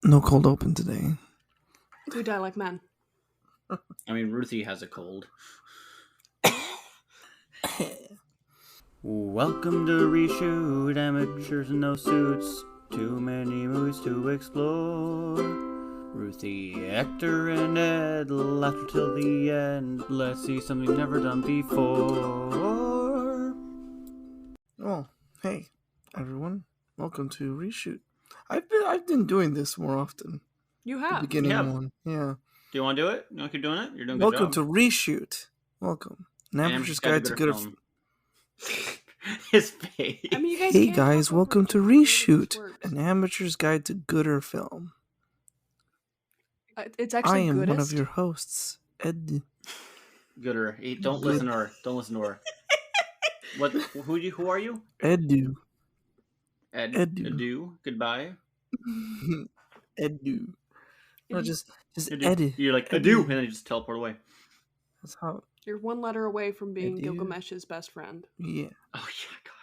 No cold open today. We die like men. I mean, Ruthie has a cold. Welcome to ReShoot, amateurs in no suits. Too many movies to explore. Ruthie, Hector, and Ed, laughter till the end. Let's see something never done before. Oh, hey, everyone. Welcome to ReShoot. I've been doing this more often. You The have. beginning Yeah. one. Yeah. Do you want to do it? You want to keep doing it? You're doing a good Welcome job. to ReShoot. Welcome. An amateur's guide to good film. His face. I mean, you guys Hey can't guys, talk over welcome each to other. None of this ReShoot. works. An amateur's guide to gooder film. It's I actually am goodest. one of your hosts, Ed. Gooder. Don't listen to her. Don't listen to her. What? Who are you? Edu. Edu. Goodbye. Edu. No, just Edu. Edu. You're like Edu, and then you just teleport away. That's how. You're one letter away from being Edu. Gilgamesh's best friend. Yeah. Oh yeah, God.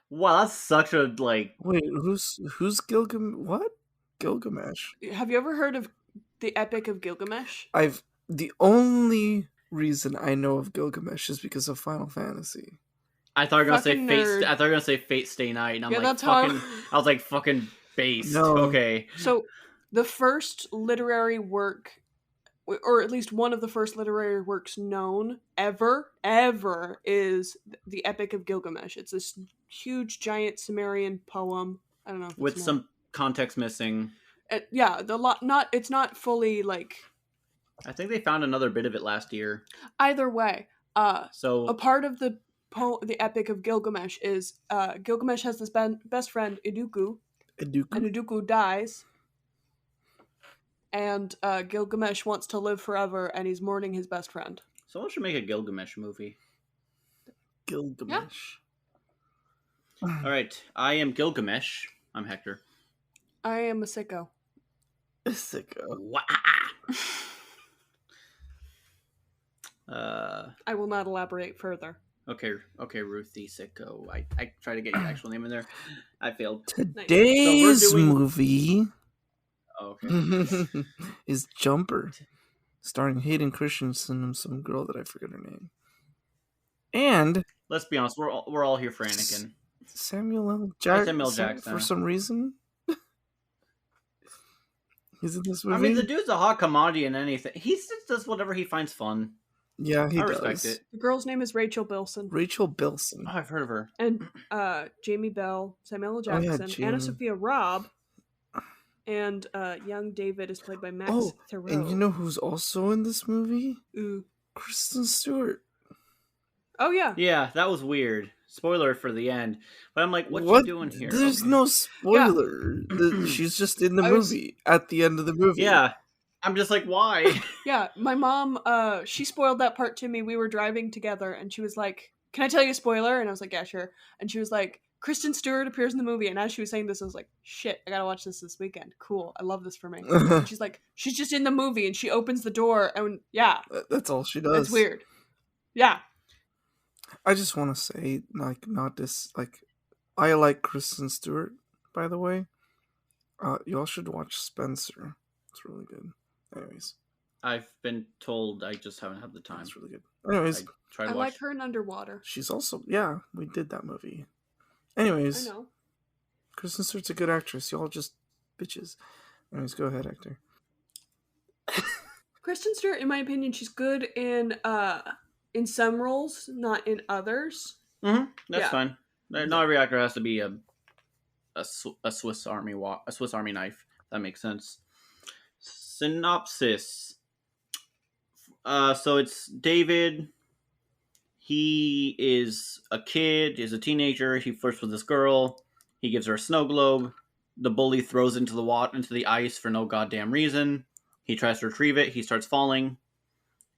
Wow, that's such a like. Wait, who's Gilgamesh? What? Gilgamesh. Have you ever heard of the Epic of Gilgamesh? The only reason I know of Gilgamesh is because of Final Fantasy. I thought you were gonna say Fucking Fate. nerd. I thought you were gonna say Fate Stay Night, and I'm Yeah, like that's how- fucking. I was like fucking based. No. Okay. So, the first literary work, or at least one of the first literary works known ever, is the Epic of Gilgamesh. It's this huge, giant Sumerian poem. I don't know if it's With more. some context missing. Yeah, it's not fully like. I think they found another bit of it last year. Either way, So a part of the Epic of Gilgamesh is Gilgamesh has this best friend Iduku, and Iduku dies, and Gilgamesh wants to live forever, and he's mourning his best friend. someone should make a Gilgamesh movie. Gilgamesh. All right, I am Gilgamesh. I'm Hector. I am a sicko. Sicko. Wah! I will not elaborate further. Okay, Ruthie Sicko. I tried to get your actual name in there. I failed. Today's movie Oh, okay. is Jumper, starring Hayden Christensen and some girl that I forget her name. And Let's be honest, we're all here for Anakin. Samuel L. Jackson Jackson for some reason. He's in this movie. I mean, the dude's a hot commodity in anything. He just does whatever he finds fun. Yeah, he I does. respect it. The girl's name is Rachel Bilson. Rachel Bilson. Oh, I've heard of her. And Jamie Bell, Samuel L. Jackson, Jamie. Anna Sophia Robb, and young David is played by Max Theroux. And you know who's also in this movie? Ooh. Kristen Stewart. Oh, yeah. Yeah, that was weird. Spoiler for the end. But I'm like, what you doing here? There's no spoiler. She's just in the movie at the end of the movie. Yeah. I'm just like, why? Yeah, my mom, she spoiled that part to me. We were driving together, and she was like, can I tell you a spoiler? And I was like, yeah, sure. And she was like, Kristen Stewart appears in the movie. And as she was saying this, I was like, shit, I gotta watch this weekend. Cool, I love this for me. And she's like, she's just in the movie, and she opens the door, and yeah. That's all she does. It's weird. Yeah. I just want to say, I like Kristen Stewart, by the way. Y'all should watch Spencer. It's really good. Anyways. I've been told, I just haven't had the time. It's really good. Anyways. I like her in Underwater. She's also, yeah, we did that movie. Anyways. I know. Kristen Stewart's a good actress. Y'all just bitches. Anyways, go ahead, Hector. Kristen Stewart, in my opinion, she's good in some roles, not in others. Mm-hmm. That's fine. Not every actor has to be a Swiss Army knife. That makes sense. Synopsis. So it's David. He is a kid. Is a teenager. He flirts with this girl. He gives her a snow globe. The bully throws into the ice for no goddamn reason. He tries to retrieve it. He starts falling.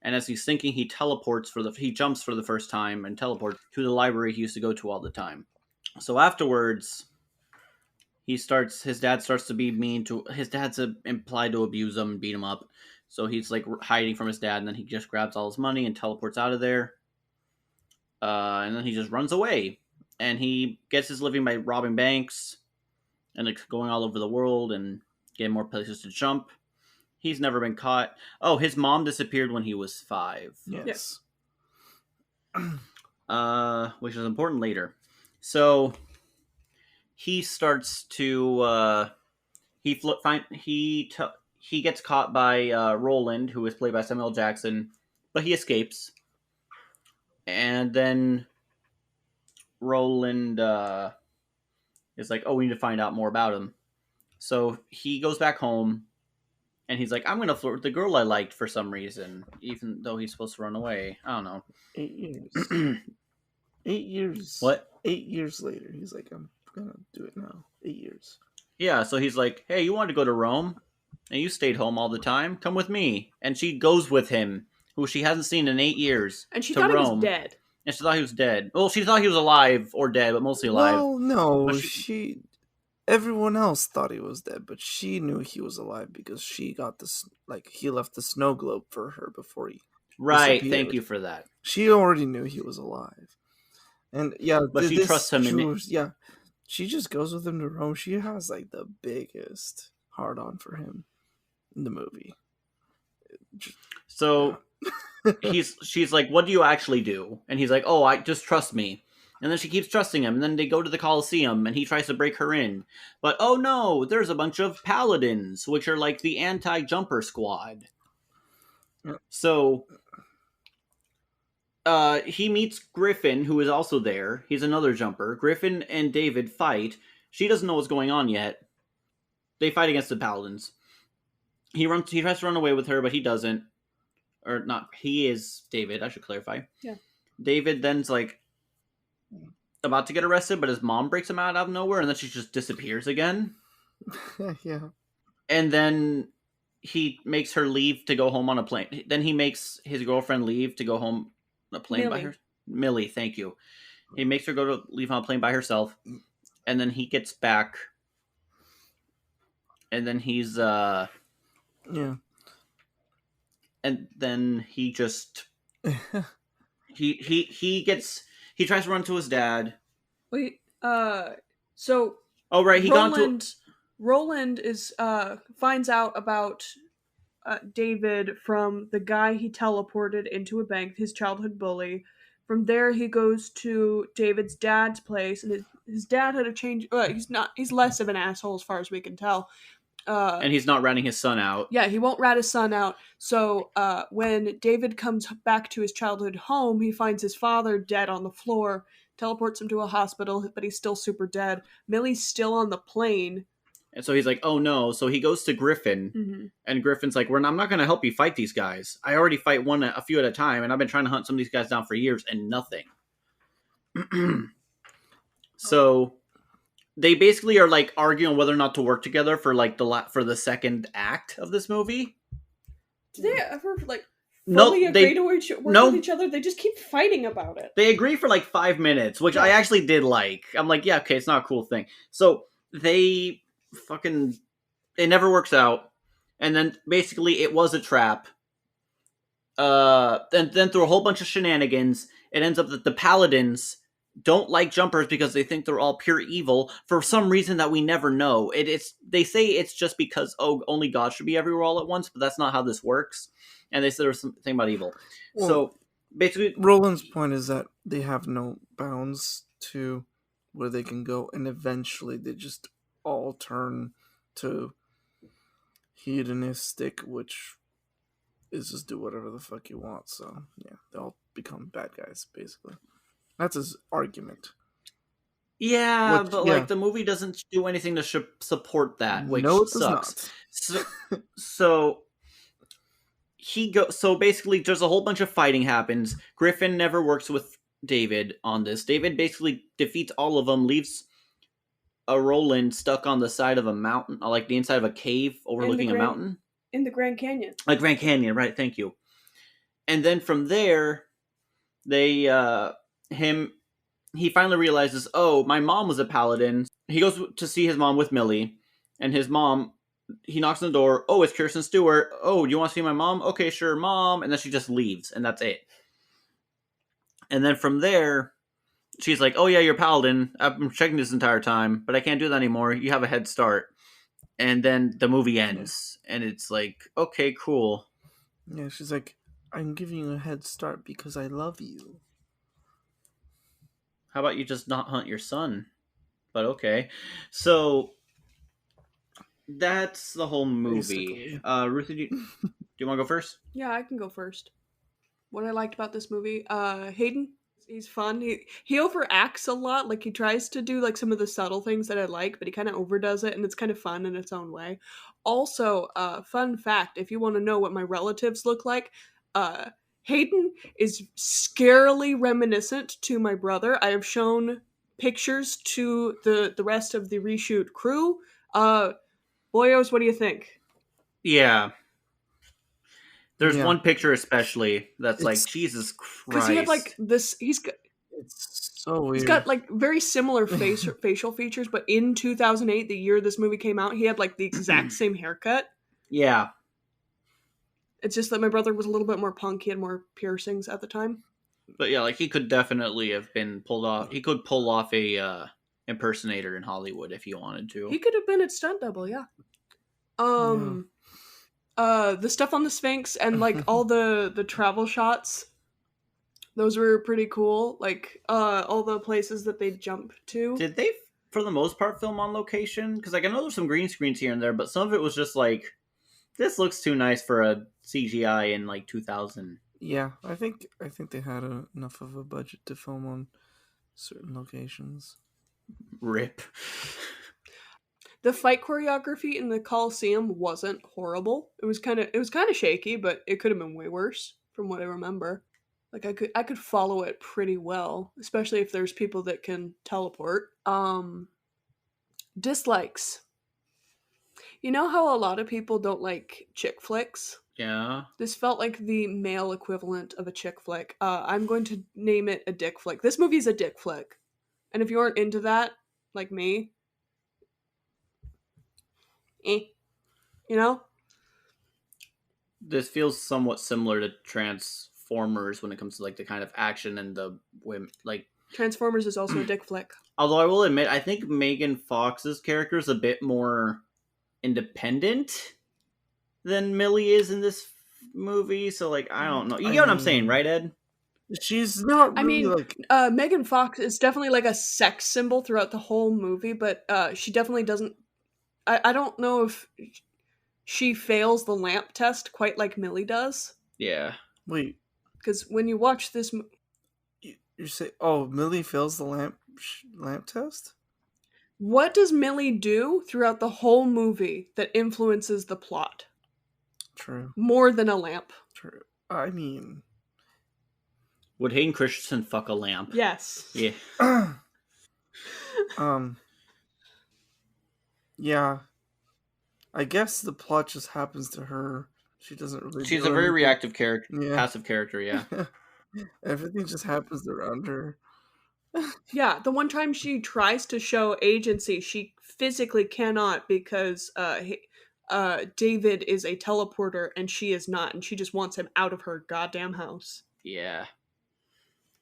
And as he's sinking, he jumps for the first time and teleports to the library he used to go to all the time. So afterwards, his dad starts to be mean to, his dad's implied to abuse him and beat him up. So he's like hiding from his dad, and then he just grabs all his money and teleports out of there. And then he just runs away. And he gets his living by robbing banks and like going all over the world and get more places to jump. He's never been caught. Oh, his mom disappeared when he was 5. Yes. Which is important later. So he starts to he gets caught by Roland, who is played by Samuel Jackson, but he escapes. And then Roland is like, "Oh, we need to find out more about him." So he goes back home, and he's like, "I'm gonna flirt with the girl I liked for some reason, even though he's supposed to run away." I don't know. 8 years. 8 years. What? 8 years later, he's like, I'm gonna do it now. 8 years. Yeah, so he's like, "Hey, you wanted to go to Rome, and you stayed home all the time. Come with me." And she goes with him, who she hasn't seen in 8 years, And she to thought Rome. he was dead. And she thought he was dead. Well, she thought he was alive or dead, but mostly alive. Well, no, But she. Everyone else thought he was dead, but she knew he was alive because she got this. Like, he left the snow globe for her before he. Right, disappeared. thank you for that. She already knew he was alive. And yeah, But she trusts him in it. Yeah, she just goes with him to Rome. She has like the biggest hard on for him in the movie. So she's like, "What do you actually do?" And he's like, "Oh, I just trust me." And then she keeps trusting him, and then they go to the Colosseum, and he tries to break her in. But oh no, there's a bunch of paladins, which are like the anti-jumper squad. Yeah. So he meets Griffin, who is also there. He's another jumper. Griffin and David fight. She doesn't know what's going on yet. They fight against the paladins. He tries to run away with her, but he doesn't. Or not, he is David, I should clarify. Yeah. David then's like about to get arrested, but his mom breaks him out of nowhere, and then she just disappears again. Yeah. And then he makes her leave to go home on a plane. Then he makes his girlfriend leave to go home on a plane by her. Millie, thank you. He makes her leave on a plane by herself, and then he gets back, and then he's Yeah. and then he just he tries to run to his dad. Wait, so Oh right, Roland is finds out about David from the guy he teleported into a bank, his childhood bully. From there, he goes to David's dad's place, and his dad had a change. He's less of an asshole as far as we can tell. And he's not ratting his son out. Yeah, he won't rat his son out. So when David comes back to his childhood home, he finds his father dead on the floor, teleports him to a hospital, but he's still super dead. Millie's still on the plane. And so he's like, "Oh no!" So he goes to Griffin, and Griffin's like, "I'm not going to help you fight these guys. I already fight a few at a time, and I've been trying to hunt some of these guys down for years, and nothing." So they basically are like arguing whether or not to work together for like for the second act of this movie. Do they ever like fully agree to work with each other? They just keep fighting about it. They agree for like 5 minutes, which I actually did like. I'm like, yeah, okay, it's not a cool thing. So it never works out, and then basically it was a trap. Then through a whole bunch of shenanigans, it ends up that the paladins don't like jumpers because they think they're all pure evil for some reason that we never know. They say it's just because only God should be everywhere all at once, but that's not how this works. And they said there's something about evil. Well, so basically, Roland's point is that they have no bounds to where they can go, and eventually they just all turn to hedonistic, which is just do whatever the fuck you want. So yeah, they all become bad guys basically. That's his argument. Yeah, like the movie doesn't do anything to support that, which sucks. So So basically, there's a whole bunch of fighting happens. Griffin never works with David on this. David basically defeats all of them, leaves a Roland stuck on the side of a mountain, like the inside of a cave overlooking a mountain. In the Grand Canyon. Like Grand Canyon, right, thank you. And then from there, he finally realizes, oh, my mom was a paladin. He goes to see his mom with Millie, and his mom, he knocks on the door. Oh, it's Kirsten Stewart. Oh, do you want to see my mom? Okay, sure, Mom. And then she just leaves, and that's it. And then from there, she's like, oh yeah, you're a paladin. I've been checking this entire time, but I can't do that anymore. You have a head start. and then the movie ends, and it's like, okay, cool. Yeah, she's like, I'm giving you a head start because I love you. How about you just not hunt your son? But okay. So that's the whole movie. Basically. Ruthie, do you want to go first? Yeah, I can go first. What I liked about this movie, Hayden, he's fun. He overacts a lot. Like he tries to do like some of the subtle things that I like, but he kind of overdoes it, and it's kind of fun in its own way. Also, fun fact: if you want to know what my relatives look like, Hayden is scarily reminiscent to my brother. I have shown pictures to the rest of the reshoot crew. Boyos, what do you think? Yeah. There's Yeah. one picture especially that's like, It's Jesus Because he had like Christ. this. it's so weird. He's got like very similar facial features, but in 2008, the year this movie came out, he had like the exact same haircut. Yeah. It's just that my brother was a little bit more punk. He had more piercings at the time. But yeah, like he could definitely have been pulled off. He could pull off a impersonator in Hollywood if he wanted to. He could have been a stunt double, yeah. The stuff on the Sphinx and like all the travel shots, those were pretty cool. Like all the places that they jump to. Did they, for the most part, film on location? Because like I know there's some green screens here and there, but some of it was just like, this looks too nice for a CGI in like 2000. Yeah, I think they had enough of a budget to film on certain locations. Rip. The fight choreography in the Coliseum wasn't horrible. It was kind of shaky, but it could have been way worse from what I remember. Like I could follow it pretty well, especially if there's people that can teleport. Dislikes. You know how a lot of people don't like chick flicks? Yeah. This felt like the male equivalent of a chick flick. I'm going to name it a dick flick. This movie's a dick flick. And if you aren't into that, like me, you know? This feels somewhat similar to Transformers when it comes to like the kind of action and the women. Like, Transformers is also a dick flick. although I will admit, I think Megan Fox's character is a bit more independent than Millie is in this movie. So like, I don't know. You get what I'm saying, right, Ed? She's not I really mean, like Megan Fox is definitely like a sex symbol throughout the whole movie, but she definitely doesn't. I don't know if she fails the lamp test quite like Millie does. Yeah. wait. Because when you watch this, You say, oh, Millie fails the lamp test? what does Millie do throughout the whole movie that influences the plot True. more than a lamp? True. I mean, Would Hayden Christensen fuck a lamp? Yes. Yeah. yeah. I guess the plot just happens to her. She doesn't really. She's do a very anything. reactive character, Yeah. passive character. Yeah. Everything just happens around her. Yeah, the one time she tries to show agency, she physically cannot because David is a teleporter and she is not, and she just wants him out of her goddamn house. Yeah.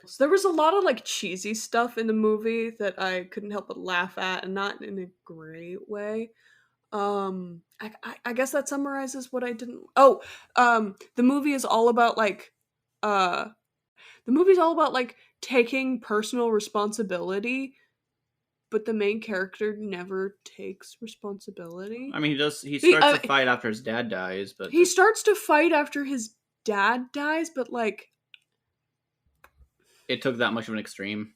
So there was a lot of like cheesy stuff in the movie that I couldn't help but laugh at, and not in a great way. I guess that summarizes what I didn't. Oh, the movie is all about like, the movie's all about like taking personal responsibility, but the main character never takes responsibility. I mean, he starts to fight after his dad dies, but he starts to fight after his dad dies, but like, it took that much of an extreme.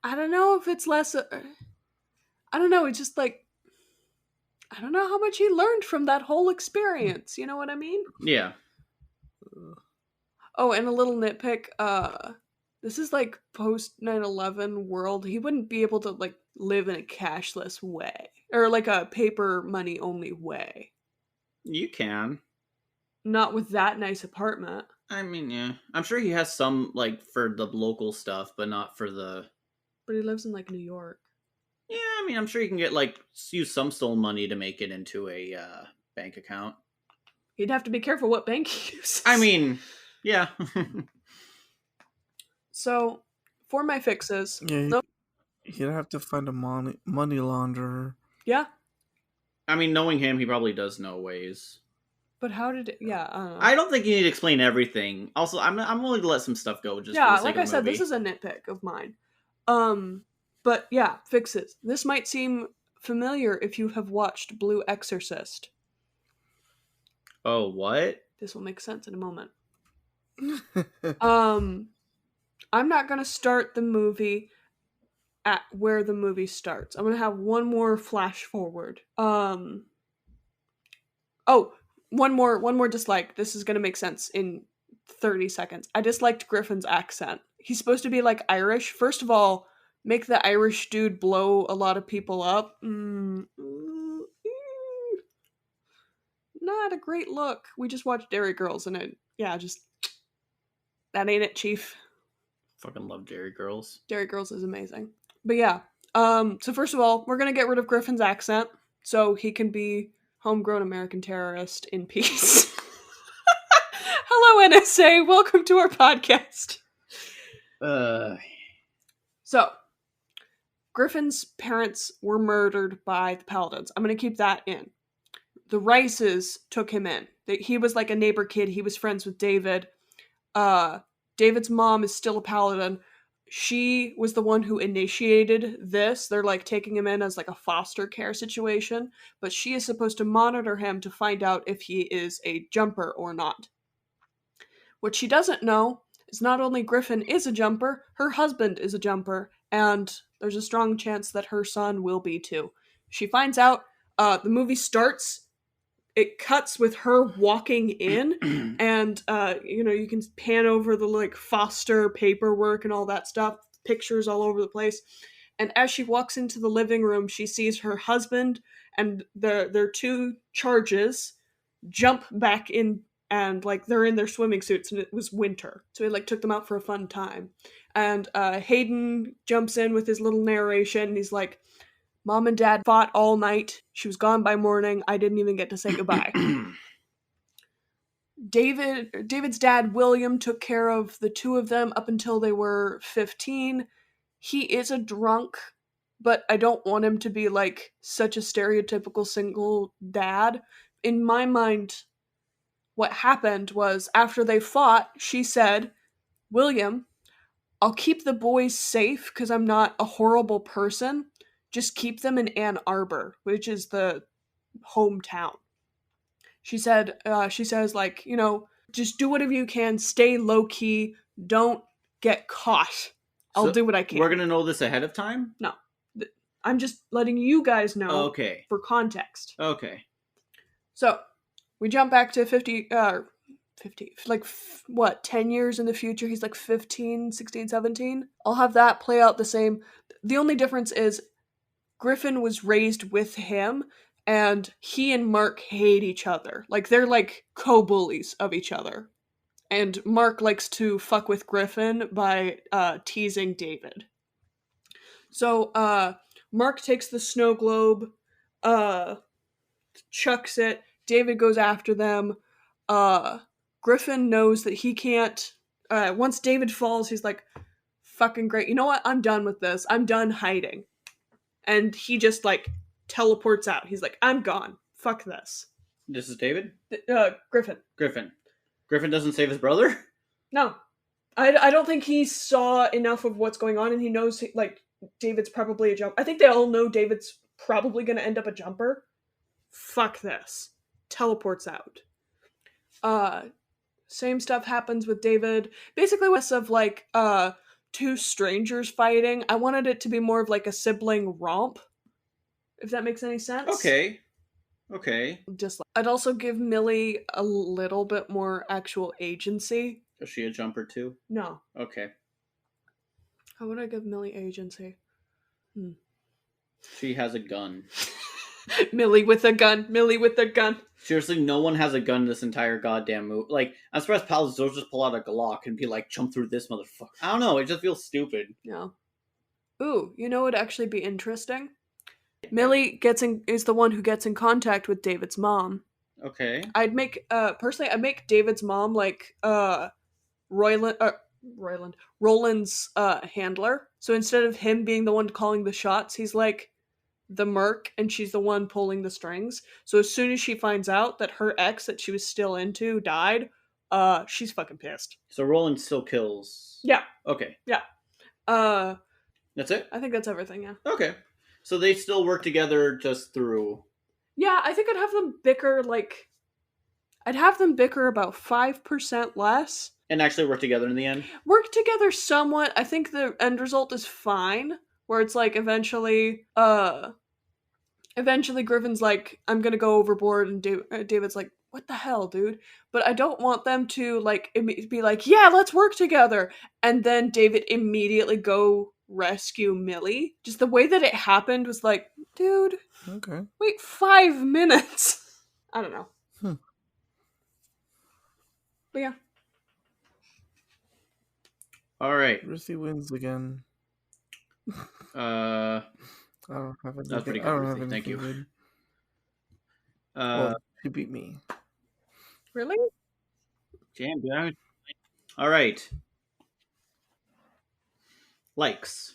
I don't know if it's less. I don't know. It's just like, I don't know how much he learned from that whole experience. You know what I mean? Yeah. Oh, and a little nitpick. This is like post 9/11 world. He wouldn't be able to like live in a cashless way or like a paper money only way. You can. Not with that nice apartment. I mean, yeah. I'm sure he has some like for the local stuff, but not for the. But he lives in like New York. Yeah, I mean, I'm sure he can get like use some stolen money to make it into a bank account. He'd have to be careful what bank he uses. I mean, yeah. So, for my fixes, Yeah, you'd have to find a money launderer. Yeah. I mean, knowing him, he probably does know ways. But how did it... Yeah, I don't know. I don't think you need to explain everything. Also, I'm willing to let some stuff go just for Yeah, the sake like of I the said, movie. this is a nitpick of mine. But yeah, fixes. This might seem familiar if you have watched Blue Exorcist. Oh, what? This will make sense in a moment. I'm not gonna start the movie at where the movie starts. I'm gonna have one more flash forward. One more dislike. This is gonna make sense in 30 seconds. I disliked Griffin's accent. He's supposed to be like Irish. First of all, make the Irish dude blow a lot of people up. Not a great look. We just watched Dairy Girls and that ain't it, Chief. Fucking love Dairy Girls. Dairy Girls is amazing. But yeah, so first of all, we're gonna get rid of Griffin's accent so he can be homegrown American terrorist in peace. Hello, NSA. Welcome to our podcast. So, Griffin's parents were murdered by the Paladins. I'm gonna keep that in. The Rices took him in. He was like a neighbor kid. He was friends with David. David's mom is still a Paladin. She was the one who initiated this. They're like taking him in as like a foster care situation, but she is supposed to monitor him to find out if he is a jumper or not. What she doesn't know is not only Griffin is a jumper, her husband is a jumper, and there's a strong chance that her son will be too. She finds out, the movie starts, it cuts with her walking in, and you can pan over the like foster paperwork and all that stuff, pictures all over the place. And as she walks into the living room, she sees her husband and their two charges jump back in, and like they're in their swimming suits, and it was winter, so he like took them out for a fun time. And Hayden jumps in with his little narration, and he's like, Mom and Dad fought all night. She was gone by morning. I didn't even get to say goodbye. David's dad, William, took care of the two of them up until they were 15. He is a drunk, but I don't want him to be like such a stereotypical single dad. In my mind, what happened was after they fought, she said, William, I'll keep the boys safe because I'm not a horrible person. Just keep them in Ann Arbor, which is the hometown. She says, like, just do whatever you can, stay low key, don't get caught. I'll do what I can. We're gonna know this ahead of time? No. I'm just letting you guys know. Okay. For context. Okay. So, we jump back to 50, like, 10 years in the future? He's like 15, 16, 17? I'll have that play out the same. The only difference is Griffin was raised with him, and he and Mark hate each other. Like, they're like co-bullies of each other. And Mark likes to fuck with Griffin by teasing David. So, Mark takes the snow globe, chucks it, David goes after them. Griffin knows that he can't... once David falls, he's like, fucking great. You know what? I'm done with this. I'm done hiding. And he just, like, teleports out. He's like, I'm gone. Fuck this. This is David? Griffin. Griffin doesn't save his brother? No. I don't think he saw enough of what's going on, and he knows, like, David's probably a jumper. I think they all know David's probably going to end up a jumper. Fuck this. Teleports out. Same stuff happens with David. Basically, less of, like, two strangers fighting. I wanted it to be more of like a sibling romp, if that makes any sense. Okay. Just I'd also give Millie a little bit more actual agency. Is she a jumper too? No. Okay. How would I give Millie agency? She has a gun. Millie with a gun. Seriously, no one has a gun in this entire goddamn movie. Like, I'm surprised Paladins don't just pull out a Glock and be like, jump through this motherfucker. I don't know, it just feels stupid. No. Ooh, you know what would actually be interesting? Millie is the one who gets in contact with David's mom. Okay. I'd make David's mom like Roland's handler. So instead of him being the one calling the shots, he's like, the merc and she's the one pulling the strings. So as soon as she finds out that her ex that she was still into died, she's fucking pissed. So Roland still kills. Yeah. Okay. Yeah. That's it? I think that's everything, yeah. Okay. So they still work together just through. Yeah, I think I'd have them bicker about 5% less. And actually work together in the end? Work together somewhat. I think the end result is fine. Where it's like eventually Griffin's like, I'm gonna go overboard, and David's like, what the hell, dude? But I don't want them to like be like, yeah, let's work together, and then David immediately go rescue Millie. Just the way that it happened was like, dude, Okay. wait 5 minutes. I don't know. But yeah. All right. Ruthie wins again. Uh, I don't have anything. That's pretty good, I don't Ruthie. have Thank anything you. good. uh, Well, she beat me. Really? damn, dude. All right. Likes.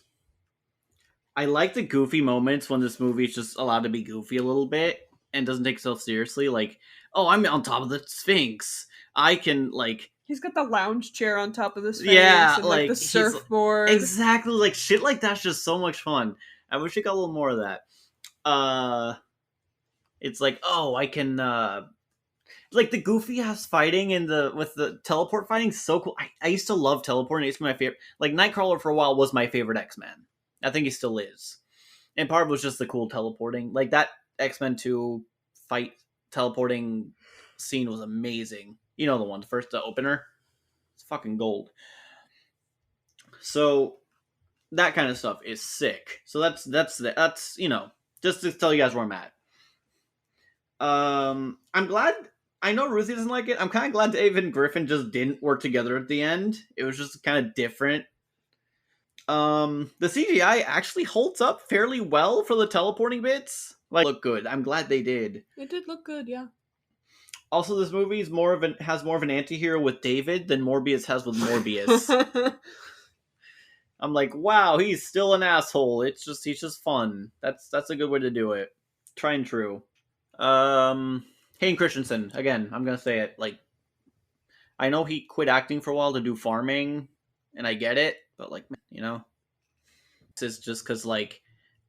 I like the goofy moments when this movie is just allowed to be goofy a little bit and doesn't take itself seriously. Like, oh, I'm on top of the Sphinx. I can, like... He's got the lounge chair on top of his face, Yeah, and like the he's- surfboard. Exactly, like, shit like that's just so much fun. I wish it got a little more of that. It's like, oh, I can, like, the goofy ass fighting with the teleport fighting is so cool. I used to love teleporting. It's my favorite. Like, Nightcrawler for a while was my favorite X-Men. I think he still is. And part of it was just the cool teleporting. Like, that X-Men 2 fight teleporting scene was amazing. You know the one, the opener. It's fucking gold. So that kind of stuff is sick. So that's you know, just to tell you guys where I'm at. I'm glad. I know Ruthie doesn't like it. I'm kind of glad David and Griffin just didn't work together at the end. It was just kind of different. The CGI actually holds up fairly well for the teleporting bits. Like, look good. I'm glad they did. It did look good, yeah. Also, this movie is has more of an anti-hero with David than Morbius has with Morbius. I'm like, wow, he's still an asshole. He's just fun. That's a good way to do it. Try and true. Hayden Christensen, again, I'm gonna say it. Like, I know he quit acting for a while to do farming, and I get it, but like, you know, this is just because like,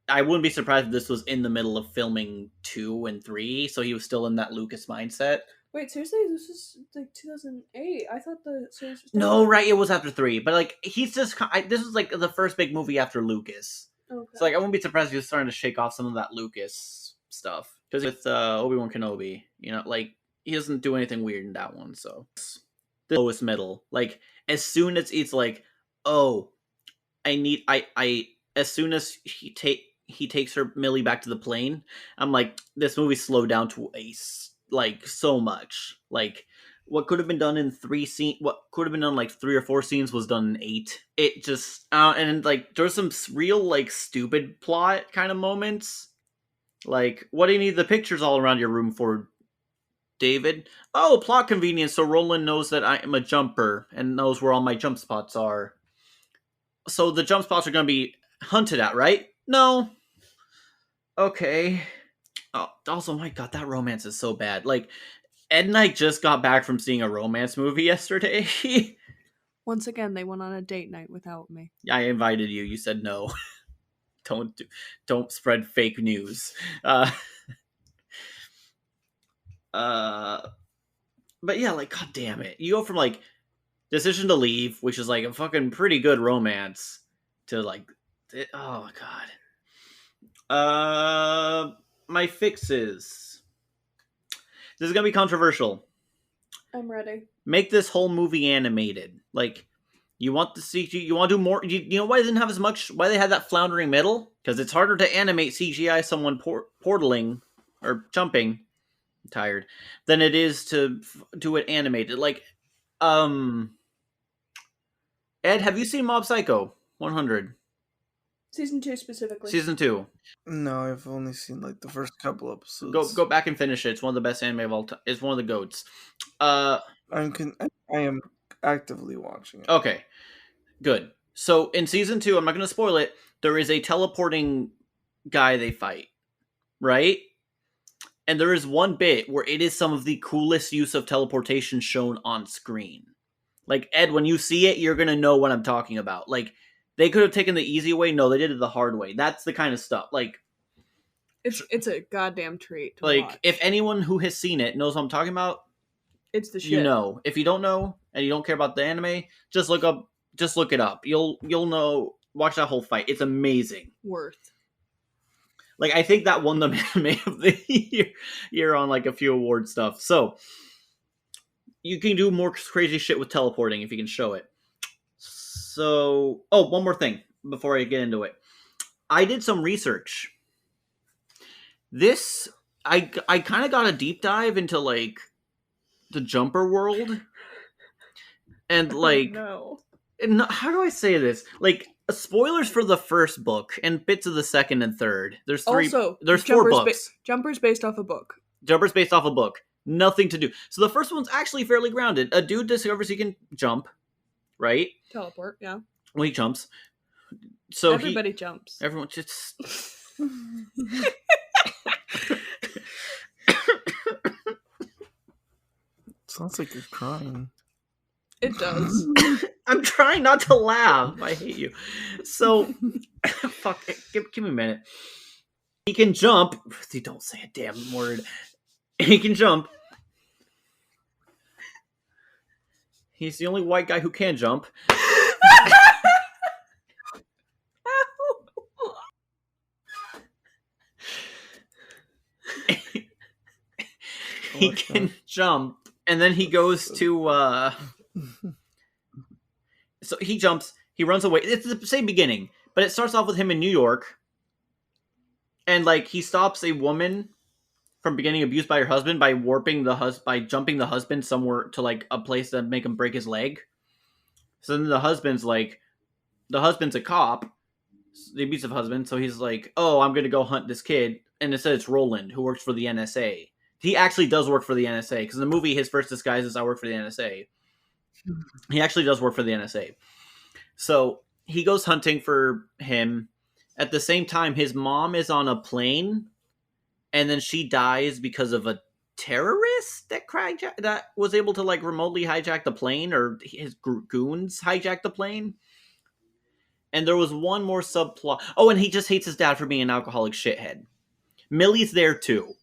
I wouldn't be surprised if this was in the middle of filming 2 and 3, so he was still in that Lucas mindset. Wait, seriously? This was like 2008. I thought the series was... No, right, it was after 3, but like, he's just, this was like the first big movie after Lucas. Okay. So like, I wouldn't be surprised if he was starting to shake off some of that Lucas stuff. Because with Obi-Wan Kenobi, you know, like, he doesn't do anything weird in that one, so. The lowest middle. Like, as soon as it's like, oh, as soon as he takes her Millie back to the plane, I'm like, this movie slowed down to like so much. Like, what could have been done in 3 scenes, what could have been done like 3 or 4 scenes was done in 8. It just and like there's some real like stupid plot kind of moments. Like, what do you need the pictures all around your room for, David? Oh, plot convenience, so Roland knows that I am a jumper and knows where all my jump spots are. So the jump spots are going to be hunted at, right? No. Okay. Oh, also, my god, that romance is so bad. Like, Ed and I just got back from seeing a romance movie yesterday. Once again, they went on a date night without me. I invited you. You said no. Don't spread fake news. But yeah, like, god damn it. You go from, like, Decision to Leave, which is, like, a fucking pretty good romance, to, like, oh, god. My fixes. This is gonna be controversial. I'm ready. Make this whole movie animated. Like, you want the CG, you want to do more, you know why they didn't have as much, why they had that floundering middle? Because it's harder to animate CGI someone portaling, or jumping, I'm tired, than it is to do it animated. Like, Ed, have you seen Mob Psycho 100? Season 2 specifically. Season 2. No, I've only seen like the first couple episodes. Go back and finish it. It's one of the best anime of all time. It's one of the GOATs. I am actively watching it. Okay, good. So in season 2, I'm not going to spoil it, there is a teleporting guy they fight. right? And there is one bit where it is some of the coolest use of teleportation shown on screen. Like, Ed, when you see it, you're gonna know what I'm talking about. Like, they could have taken the easy way. No, they did it the hard way. That's the kind of stuff. Like, It's a goddamn treat to like watch. if anyone who has seen it knows what I'm talking about, It's the shit. you know. If you don't know and you don't care about the anime, just look it up. You'll know. Watch that whole fight. It's amazing. Worth. Like, I think that won the anime of the year on like a few award stuff. So you can do more crazy shit with teleporting if you can show it. So, one more thing before I get into it. I did some research. I kind of got a deep dive into like the jumper world, and like, no. How do I say this? Like, spoilers for the first book and bits of the second and third. There's three. Also, there's 4 books. Jumper's based off a book. Jumper's based off a book. Nothing to do. So the first one's actually fairly grounded. A dude discovers he can jump, right? Teleport, yeah. Well, he jumps. So everybody jumps. Everyone just. Sounds like you're crying. It does. I'm trying not to laugh. I hate you. So, fuck. Give me a minute. He can jump. Don't say a damn word. He can jump. He's the only white guy who can jump. He can jump. And then he goes to, so he jumps, he runs away. It's the same beginning, but it starts off with him in New York. And, like, he stops a woman from getting abused by her husband by by jumping the husband somewhere to, like, a place that make him break his leg. So then the husband's a cop, the abusive husband, so he's like, oh, I'm gonna go hunt this kid. And it says it's Roland, who works for the NSA. He actually does work for the NSA, because in the movie, his first disguise is I work for the NSA. He actually does work for the NSA. So he goes hunting for him. At the same time, his mom is on a plane, and then she dies because of a terrorist that was able to, like, remotely hijack the plane, or his goons hijacked the plane. And there was one more subplot. Oh, and he just hates his dad for being an alcoholic shithead. Millie's there too.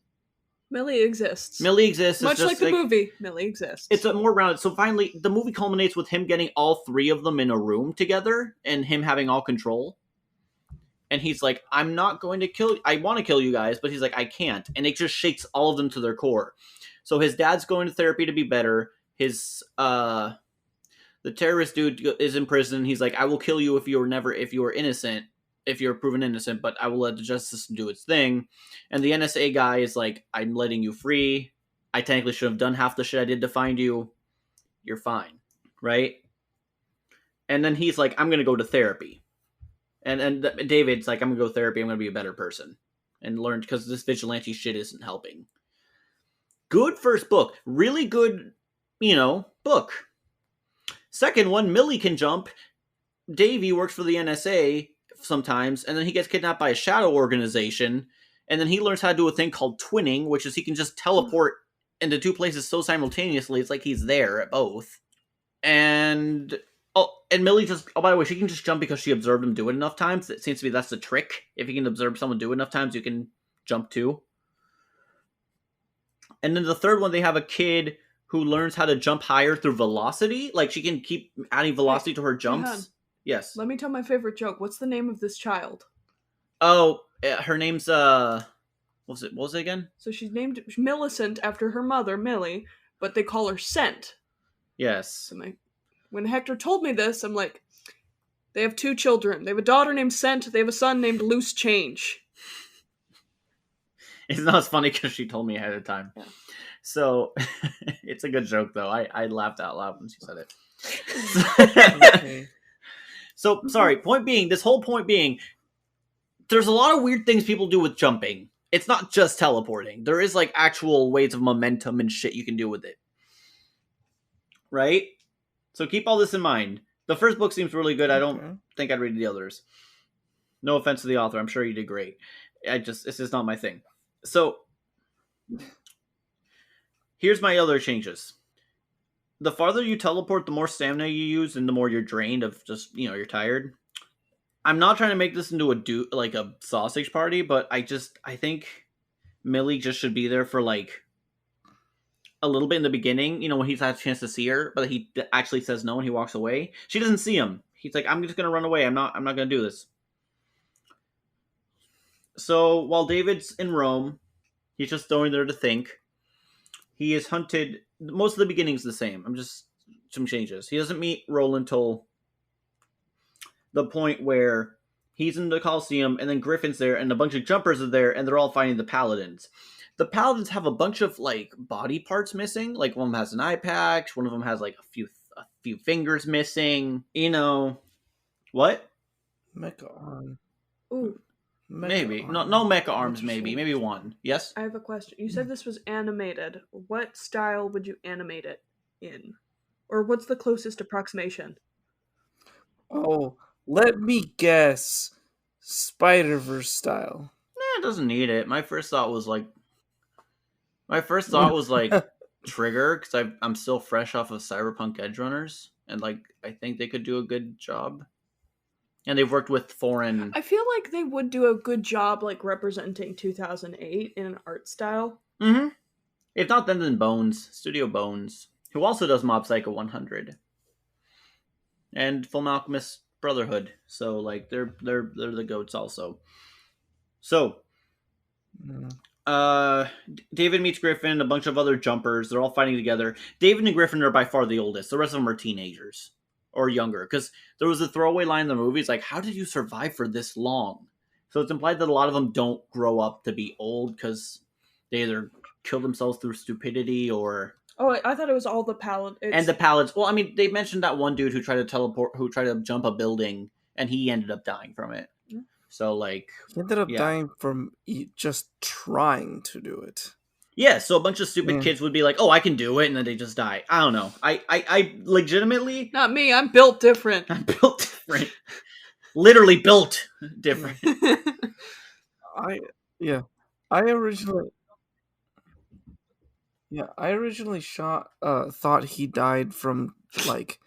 Millie exists. Much like the movie, Millie exists. It's a more rounded. So finally, the movie culminates with him getting all 3 of them in a room together and him having all control. And he's like, I'm not going to kill you. I want to kill you guys, but he's like, I can't. And it just shakes all of them to their core. So his dad's going to therapy to be better. His, the terrorist dude is in prison. He's like, I will kill you if you are innocent. If you're proven innocent, but I will let the justice system do its thing. And the NSA guy is like, I'm letting you free. I technically should have done half the shit I did to find you. You're fine. Right? And then he's like, I'm going to go to therapy. And David's like, I'm going to go to therapy. I'm going to be a better person. And learn, because this vigilante shit isn't helping. Good first book. Really good, book. Second one, Millie can jump. Davey works for the NSA sometimes, and then he gets kidnapped by a shadow organization, and then he learns how to do a thing called twinning, which is he can just teleport into 2 places so simultaneously, it's like he's there at both. And Millie by the way, she can just jump because she observed him do it enough times. It seems to be that's the trick. If you can observe someone do it enough times, you can jump too. And then the third one, they have a kid who learns how to jump higher through velocity. Like, she can keep adding velocity to her jumps. Yes. Let me tell my favorite joke. What's the name of this child? Oh, her name's, what was it again? So she's named Millicent after her mother, Millie, but they call her Scent. Yes. So when Hector told me this, I'm like, they have 2 children. They have a daughter named Scent. They have a son named Loose Change. It's not as funny because she told me ahead of time. Yeah. So, it's a good joke, though. I laughed out loud when she said it. Okay. So, sorry, this whole point being, there's a lot of weird things people do with jumping. It's not just teleporting. There is, like, actual ways of momentum and shit you can do with it. Right? So keep all this in mind. The first book seems really good. I don't think I'd read the others. No offense to the author. I'm sure you did great. It's just not my thing. So here's my other changes. The farther you teleport, the more stamina you use, and the more you're drained of just you're tired. I'm not trying to make this into like a sausage party, but I think Millie just should be there for like a little bit in the beginning, when he's had a chance to see her, but he actually says no and he walks away. She doesn't see him. He's like, I'm just gonna run away. I'm not gonna do this. So while David's in Rome, he's just going there to think. He is hunted. Most of the beginning's the same. I'm just some changes. He doesn't meet Roland till the point where he's in the Coliseum, and then Griffin's there, and a bunch of jumpers are there, and they're all fighting the Paladins. The Paladins have a bunch of like body parts missing. Like one of them has an eye patch. One of them has like a few fingers missing. What? Mecha arm. Ooh. Maybe no mecha arms. Maybe one. Yes. I have a question. You said this was animated. What style would you animate it in, or what's the closest approximation? Oh, let me guess. Spider-Verse style. It doesn't need it. My first thought was like Trigger, because I'm still fresh off of Cyberpunk Edge Runners, and like I think they could do a good job. And they've worked with foreign. I feel like they would do a good job like representing 2008 in an art style. Mm-hmm. If not, then Studio Bones, who also does Mob Psycho 100 and Full Alchemist Brotherhood. So like they're the goats also. So, David meets Griffin, a bunch of other jumpers. They're all fighting together. David and Griffin are by far the oldest. The rest of them are teenagers or younger. Because there was a throwaway line in the movie. It's like, how did you survive for this long? So it's implied that a lot of them don't grow up to be old because they either kill themselves through stupidity or... Oh, I thought it was all the Paladins. And the Paladins. Well, I mean, they mentioned that one dude who tried to jump a building, and he ended up dying from it. Mm. So, like... He ended up dying from just trying to do it. Yeah, so a bunch of stupid kids would be like, oh, I can do it, and then they just die. I don't know. I legitimately... Not me, I'm built different. I'm built different. Literally built different. I originally thought he died from like,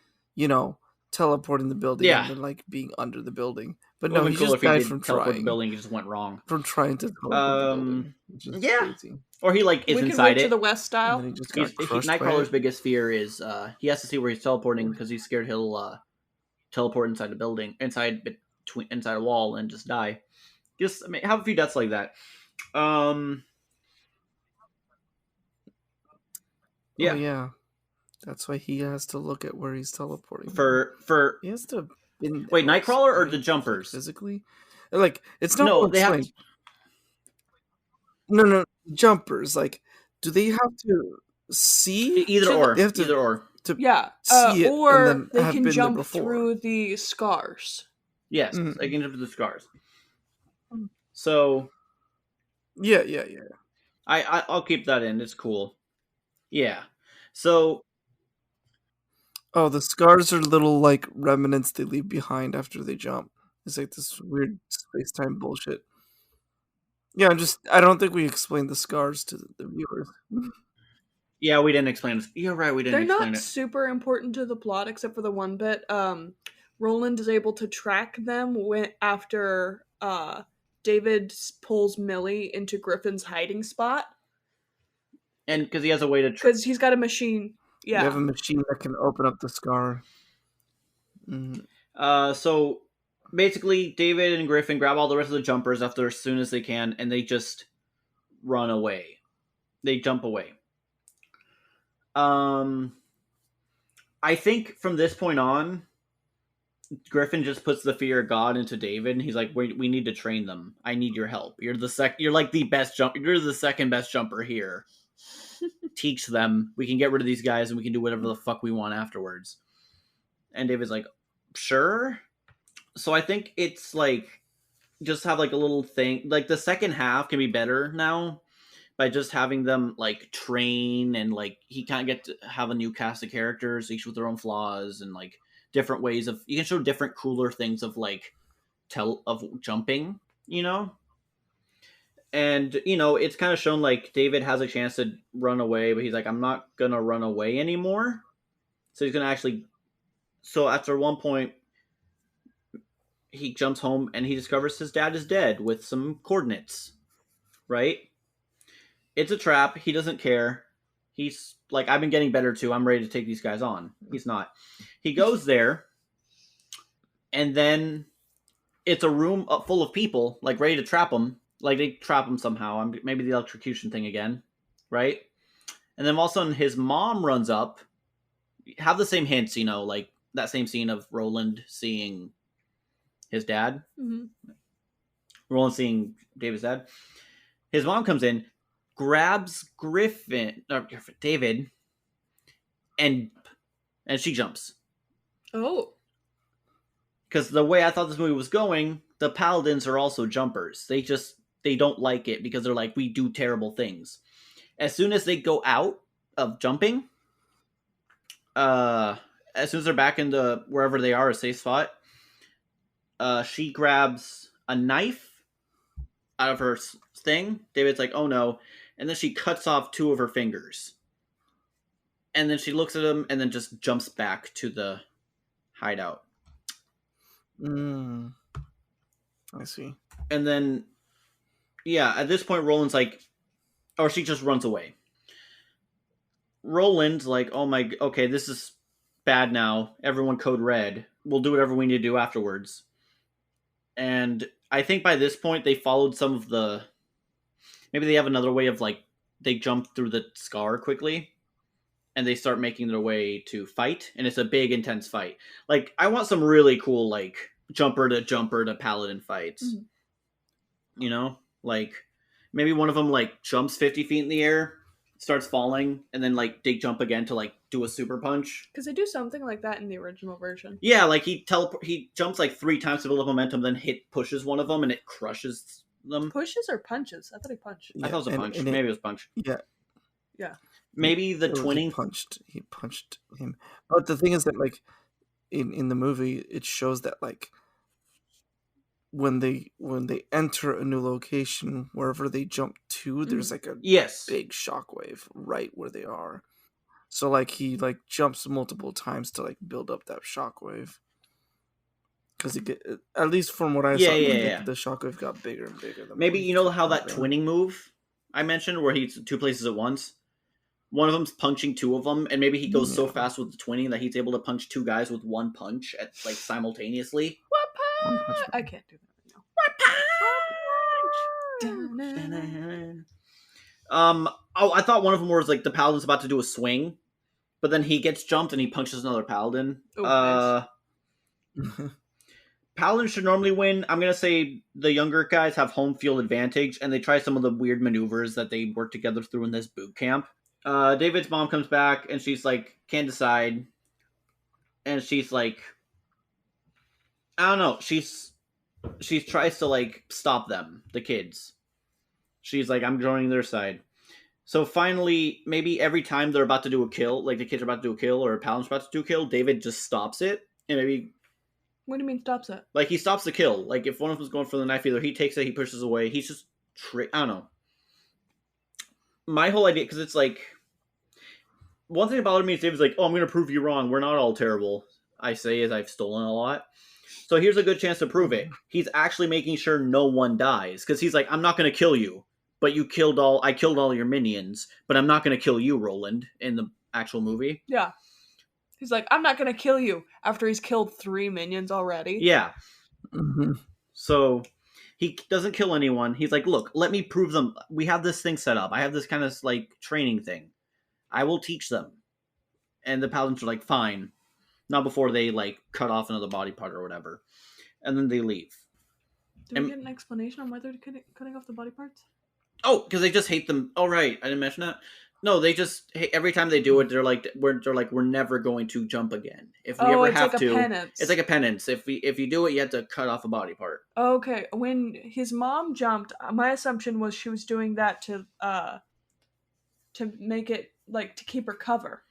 teleporting the building and then like being under the building. But no, he just died from trying. The building, he just went wrong. From trying to teleport the building. Which is crazy. Or he like is we inside can it. To the west style. And then he just got crushed Nightcrawler's biggest fear is he has to see where he's teleporting because he's scared he'll teleport inside the building, inside a wall, and just die. Just have a few deaths like that. Yeah. Oh, yeah. That's why he has to look at where he's teleporting. He has to. Wait, Nightcrawler or the jumpers? Physically, like it's not. No, they have. No, jumpers. Like, do they have to see? Either or. They have to, either or. To see it, or they can jump through the scars. Yes, they can jump through the scars. So. Yeah. I'll keep that in. It's cool. Yeah. So. Oh, the scars are little like remnants they leave behind after they jump. It's like this weird space-time bullshit. Yeah, I don't think we explained the scars to the viewers. Yeah, we didn't explain it. You're right, we didn't explain it. They're not super important to the plot, except for the one bit. Roland is able to track them after David pulls Millie into Griffin's hiding spot. And because he has a way to... Because he's got a machine. Yeah. You have a machine that can open up the scar. So basically, David and Griffin grab all the rest of the jumpers as soon as they can, and they just run away. They jump away. I think from this point on, Griffin just puts the fear of God into David, and he's like, "We need to train them. I need your help. You're like the best jumper. You're the second best jumper here. Teach them. We can get rid of these guys, and we can do whatever the fuck we want afterwards." And David's like, "Sure." So I think it's like just have like a little thing. Like the second half can be better now by just having them like train, and like he can't get to have a new cast of characters, each with their own flaws and like different ways of, you can show different cooler things of like of jumping, And it's kind of shown like David has a chance to run away, but he's like, I'm not gonna run away anymore. So he's gonna actually. So after one point, he jumps home and he discovers his dad is dead with some coordinates. Right? It's a trap. He doesn't care. He's like, I've been getting better too. I'm ready to take these guys on. He's not. He goes there, and then it's a room full of people, like ready to trap him. Like they trap him somehow. Maybe the electrocution thing again, right? And then all of a sudden, his mom runs up. Have the same hints, like that same scene of Roland seeing his dad. Mm-hmm. Roland seeing David's dad. His mom comes in, grabs David, and she jumps. Oh. Because the way I thought this movie was going, the paladins are also jumpers. They don't like it because they're like, we do terrible things. As soon as they go out of jumping, as soon as they're back into wherever they are, a safe spot, she grabs a knife out of her thing. David's like, oh no. And then she cuts off 2 of her fingers. And then she looks at him and then just jumps back to the hideout. I see. And then, yeah, at this point, Roland's like, or she just runs away. Roland's like, oh my, okay, this is bad now. Everyone code red. We'll do whatever we need to do afterwards. And I think by this point, they followed some of the, maybe they have another way of like, they jump through the scar quickly. And they start making their way to fight. And it's a big, intense fight. Like, I want some really cool, like, jumper to paladin fights. Mm-hmm. Like, maybe one of them, like, jumps 50 feet in the air, starts falling, and then, like, they jump again to, like, do a super punch. Because they do something like that in the original version. Yeah, like, he jumps, like, 3 times to build up momentum, then pushes one of them, and it crushes them. Pushes or punches? I thought he punched. Yeah, I thought it was a punch. Maybe it was punch. Yeah. Yeah. Maybe the twinning. He punched him. But the thing is that, like, in the movie, it shows that, like, when they enter a new location, wherever they jump to, there's like a big shockwave right where they are. So like he like jumps multiple times to like build up that shockwave. Because at least from what I saw, the shockwave got bigger and bigger. Maybe how that twinning move I mentioned, where he's 2 places at once. One of them's punching 2 of them, and maybe he goes so fast with the twinning that he's able to punch 2 guys with 1 punch at like simultaneously. What punch? I can't do that right now. I thought one of them was like the paladin's about to do a swing, but then he gets jumped and he punches another paladin. Nice. Paladin should normally win. I'm gonna say the younger guys have home field advantage, and they try some of the weird maneuvers that they work together through in this boot camp. David's mom comes back and she's like, can't decide. And she's like, I don't know. She tries to like stop them, the kids. She's like, I'm joining their side. So finally, maybe every time they're about to do a kill, like the kids are about to do a kill or a paladin's about to do a kill, David just stops it. And maybe. What do you mean stops it? Like he stops the kill. Like if one of them's going for the knife, either he takes it, he pushes away. He's just I don't know. My whole idea, because it's like, one thing that bothered me is David's like, oh, I'm going to prove you wrong. We're not all terrible. I say as I've stolen a lot. So here's a good chance to prove it. He's actually making sure no one dies. Because he's like, I'm not going to kill you. But I killed all your minions. But I'm not going to kill you, Roland, in the actual movie. Yeah. He's like, I'm not going to kill you. After he's killed 3 minions already. Yeah. Mm-hmm. So he doesn't kill anyone. He's like, look, let me prove them. We have this thing set up. I have this kind of like training thing. I will teach them. And the paladins are like, fine. Not before they like cut off another body part or whatever. And then they leave. Did we get an explanation on why they're cutting off the body parts? Oh, because they just hate them. Oh, right. I didn't mention that. No, they just every time they do it, they're like, we're never going to jump again. If we ever have to, it's like a penance. If you do it, you have to cut off a body part. Okay. When his mom jumped, my assumption was she was doing that to make it like to keep her cover.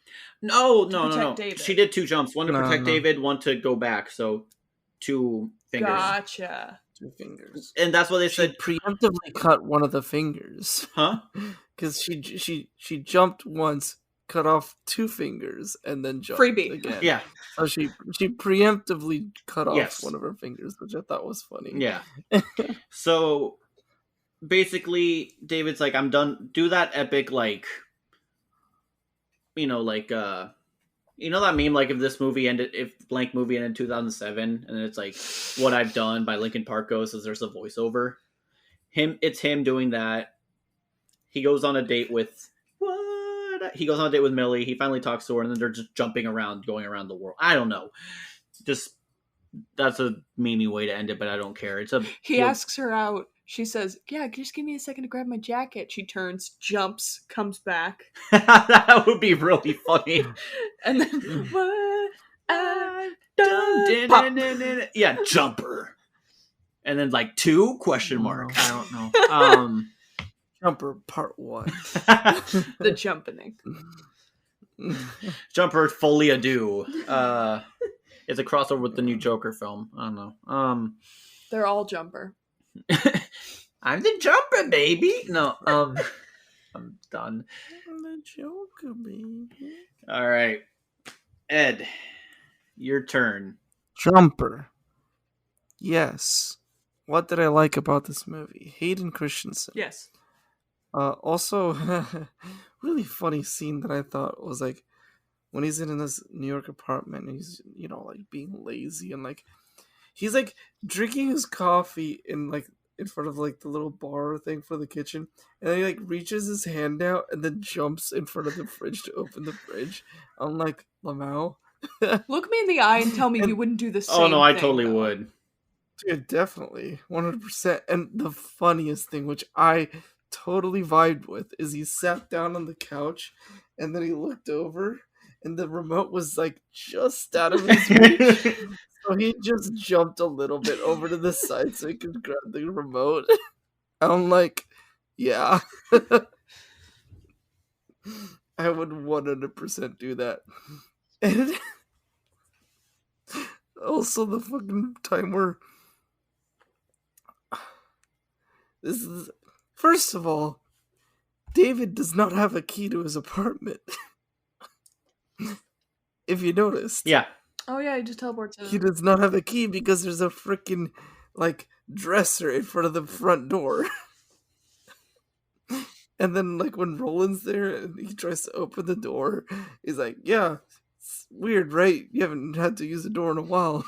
No. David. She did 2 jumps. One to protect David, one to go back. So 2 fingers. Gotcha. 2 fingers. And that's what they She said. preemptively cut one of the fingers Huh? because she jumped once, cut off 2 fingers, and then jumped Freebie. again. Yeah. So she preemptively cut off Yes. one of her fingers, which I thought was funny. Yeah. So basically, David's like, I'm done. Do that epic, like, like, you know that meme, like, if blank movie ended in 2007, and it's like, What I've Done by Linkin Park goes, as there's a voiceover. It's him doing that. He goes on a date with Millie. He finally talks to her, and then they're just jumping around, going around the world. I don't know. Just that's a memey way to end it, but I don't care. He asks her out. She says, "Yeah, just give me a second to grab my jacket." She turns, jumps, comes back, that would be really funny. and then what I've done. Pop. Yeah, jumper. And then like 2 question mark. Wow. I don't know. Jumper Part 1. The jumping. Jumper Folie à Deux. It's a crossover with the new Joker film. I don't know. They're all jumper. I'm the Jumper, baby. No. I'm done. I'm the Joker, baby. All right, Ed, your turn. Jumper. Yes. What did I like about this movie? Hayden Christensen. Yes. Also, really funny scene that I thought was like when he's in this New York apartment and he's, like being lazy and like he's like drinking his coffee in front of like the little bar thing for the kitchen, and then he like reaches his hand out and then jumps in front of the fridge to open the fridge, unlike Lamau. Look me in the eye and tell me you wouldn't do the same. Oh no, I thing, totally though. would. Dude, definitely 100%. And the funniest thing, which I totally vibed with, is he sat down on the couch and then he looked over and the remote was like just out of his reach. So he just jumped a little bit over to the side so he could grab the remote. I'm like, yeah. I would 100% do that. And also the fucking time where this is, first of all, David does not have a key to his apartment. If you noticed. Yeah. Oh yeah, he just teleports in. He does not have a key because there's a freaking like dresser in front of the front door. And then like when Roland's there and he tries to open the door, he's like, yeah, it's weird, right? You haven't had to use the door in a while.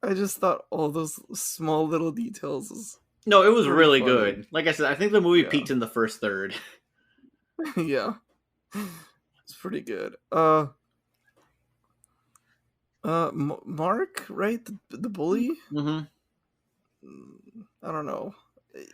I just thought all those small little details was No, it was pretty really funny. good. Like I said, I think the movie Yeah. peaked in the first third. Yeah. It's pretty good. Mark, right? The bully? Mm-hmm. I don't know.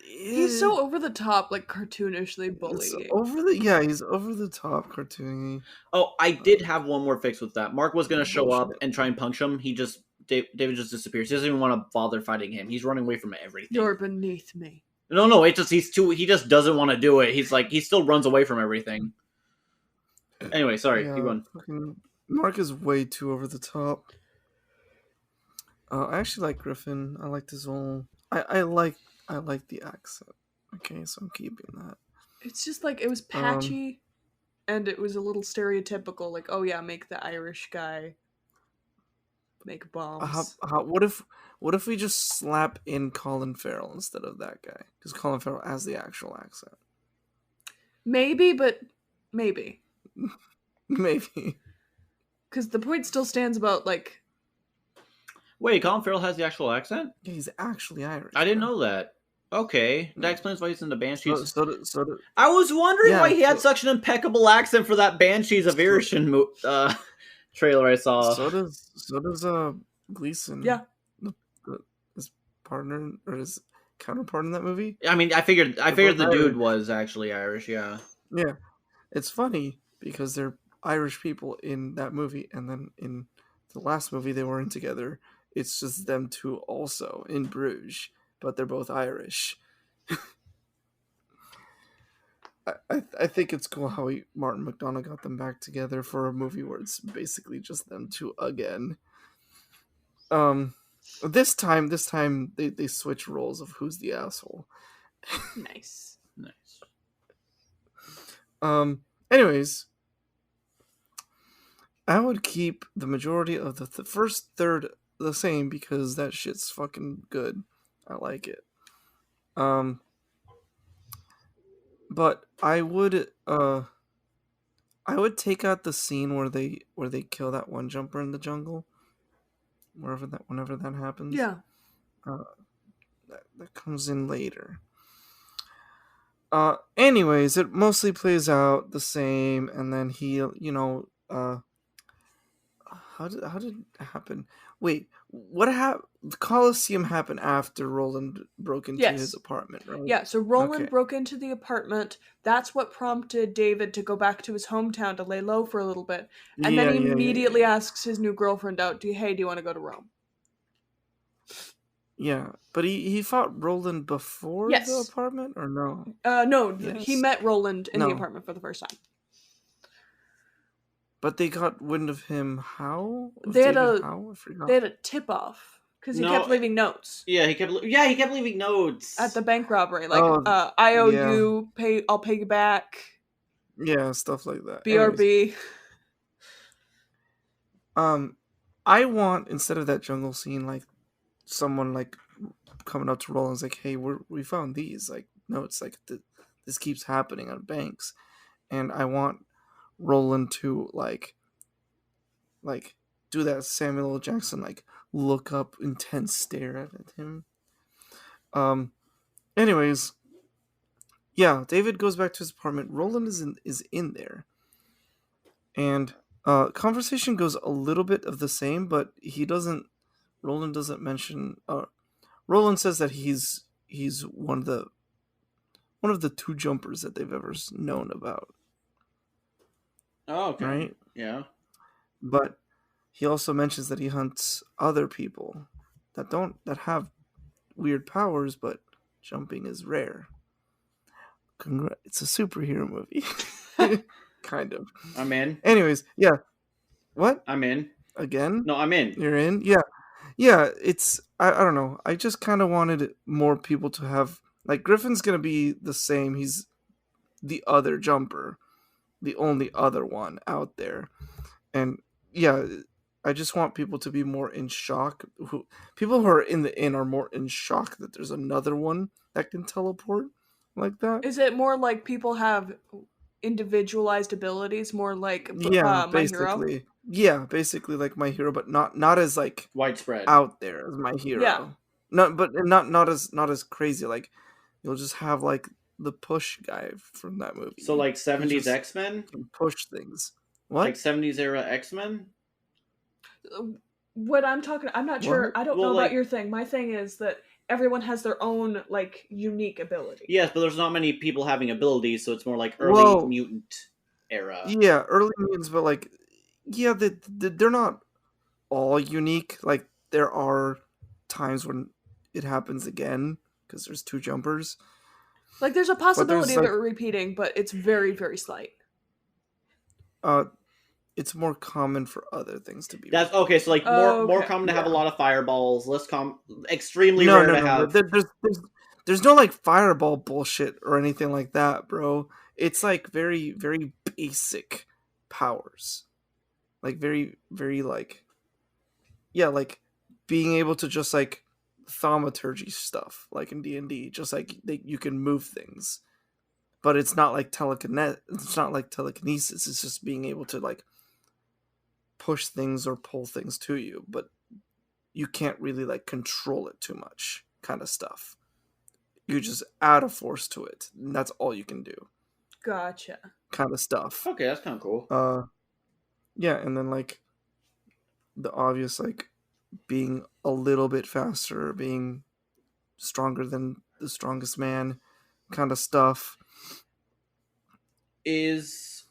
He's so over the top, like cartoonishly It's bullying. he's over the top cartoony. Oh, I did have one more fix with that. Mark was going to show up Bullshit. and try and punch him. David just disappears. He doesn't even want to bother fighting him. He's running away from everything. You're beneath me. No, it's just he just doesn't want to do it. He's like, he still runs away from everything. Anyway, sorry, keep going. Fucking Mark is way too over the top. I actually like Griffin. I liked his whole. I like the accent. Okay, so I'm keeping that. It's just like it was patchy, and it was a little stereotypical. Like, oh yeah, make the Irish guy make bombs. What if we just slap in Colin Farrell instead of that guy? Because Colin Farrell has the actual accent. Maybe, but maybe. Maybe. Because the point still stands about like. Wait, Colin Farrell has the actual accent? Yeah, he's actually Irish. I didn't know that. Okay, that explains why he's in the Banshees. So did I was wondering Yeah, why he had so- such an impeccable accent for that Banshees of Inisherin trailer I saw. So does Gleason. Yeah. His partner or his counterpart in that movie. I mean, I figured the both dude Irish. was actually Irish. Yeah. Yeah, it's funny because they're Irish people in that movie, and then in the last movie they weren't together. It's just them two also in Bruges, but they're both Irish. I think it's cool how Martin McDonagh got them back together for a movie where it's basically just them two again. Um, this time they switch roles of who's the asshole. Nice. Nice. Anyways, I would keep the majority of the first third the same because that shit's fucking good. I like it. Um, but I would take out the scene where they kill that one jumper in the jungle. Whenever that happens. Yeah. Uh, that comes in later. Anyways, it mostly plays out the same, and then he, how did it happen? Wait, what happened? The Coliseum happened after Roland broke into his Yes. apartment, right? Yeah, so Roland Okay. broke into the apartment. That's what prompted David to go back to his hometown to lay low for a little bit. And then Yeah, he yeah, yeah, immediately yeah. asks his new girlfriend out, hey, do you want to go to Rome? Yeah, but he fought Roland before the Yes. apartment, or no? No, he Yes. met Roland in the No. apartment for the first time. But they got wind of him how? Of They had David a how? I forgot. they had a tip off because he kept No, leaving notes yeah, he kept leaving at the notes. bank robbery, like Oh, I owe yeah. you, I'll pay you back, Yeah, stuff like that. Anyways, BRB. um, I want, instead of that jungle scene, like someone like coming up to Roland's like, "Hey, we found these." Like, no, it's like this keeps happening on banks, and I want Roland to like do that Samuel L. Jackson like look up, intense stare at him. Um. Anyways, yeah, David goes back to his apartment. Roland is in there, and conversation goes a little bit of the same, but he doesn't. Roland doesn't mention. Roland says that he's one of the two jumpers that they've ever known about, Oh, okay. right? Yeah. But he also mentions that he hunts other people that have weird powers, but jumping is rare. It's a superhero movie, kind of. I'm in. Anyways, yeah. What I'm in. again? No, I'm in. You're in? Yeah, yeah. It's I don't know. I just kind of wanted more people to have like Griffin's gonna be the same. He's the other jumper, the only other one out there. And yeah, I just want people to be more in shock. People who are in the inn are more in shock that there's another one that can teleport like that. Is it more like people have individualized abilities, more like Yeah, My Hero? basically. Yeah, basically like My Hero, but not as like Widespread. out there as My Yeah. Hero. Not as crazy. Like you'll just have like the push guy from that So movie. like He 70s just X-Men? can push things. Like What? 70s era X-Men? What I'm talking, I'm not sure. What? I don't Well, know about like, your thing. My thing is that everyone has their own like unique ability. yes, but there's not many people having abilities, so it's more like early Well, mutant era. yeah, early mutants, but like, yeah, they're not all unique. Like, there are times when it happens again because there's two jumpers, Like there's a but possibility there's of it like, repeating, but it's very, very slight. uh, it's more common for other things to be That's okay, repeated. so like Oh, more okay. common to have a Yeah. lot of fireballs, extremely No, rare no, to no, no. have. There's no like fireball bullshit or anything like that, bro. It's like very, very basic powers. Like very, very like, yeah, like being able to just like thaumaturgy stuff, like in D&D, just like you can move things, but it's not like It's not like telekinesis. It's just being able to like push things or pull things to you, but you can't really like control it too much, kind of stuff. You just add a force to it, and that's all you can do, Gotcha. kind of stuff. Okay, that's kind of cool. Yeah, and then like the obvious like being a little bit faster, being stronger than the strongest man, kind of stuff. Is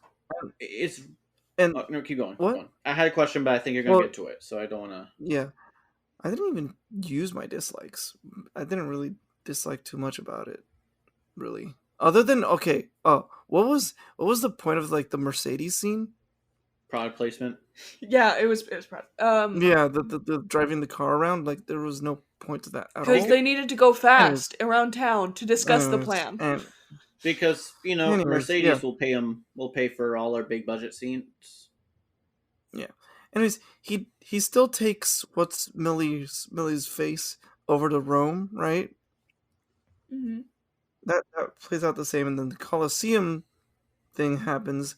And oh, no, keep going, keep what? going. I had a question, but I think you're gonna Well, get to it, so I don't wanna. yeah, I didn't even use my dislikes. I didn't really dislike too much about it, really. Other than okay, oh, what was the point of like the Mercedes scene? Product placement. Yeah, it was proud. Yeah, the driving the car around, like, there was no point to that at Because all. they needed to go Anyways, fast around town to discuss the anyways, plan. and Because yeah, Mercedes will pay for all our big budget scenes. yeah. Anyways, he still takes what's Millie's face over to Rome, right? Hmm. That plays out the same, and then the Colosseum thing happens,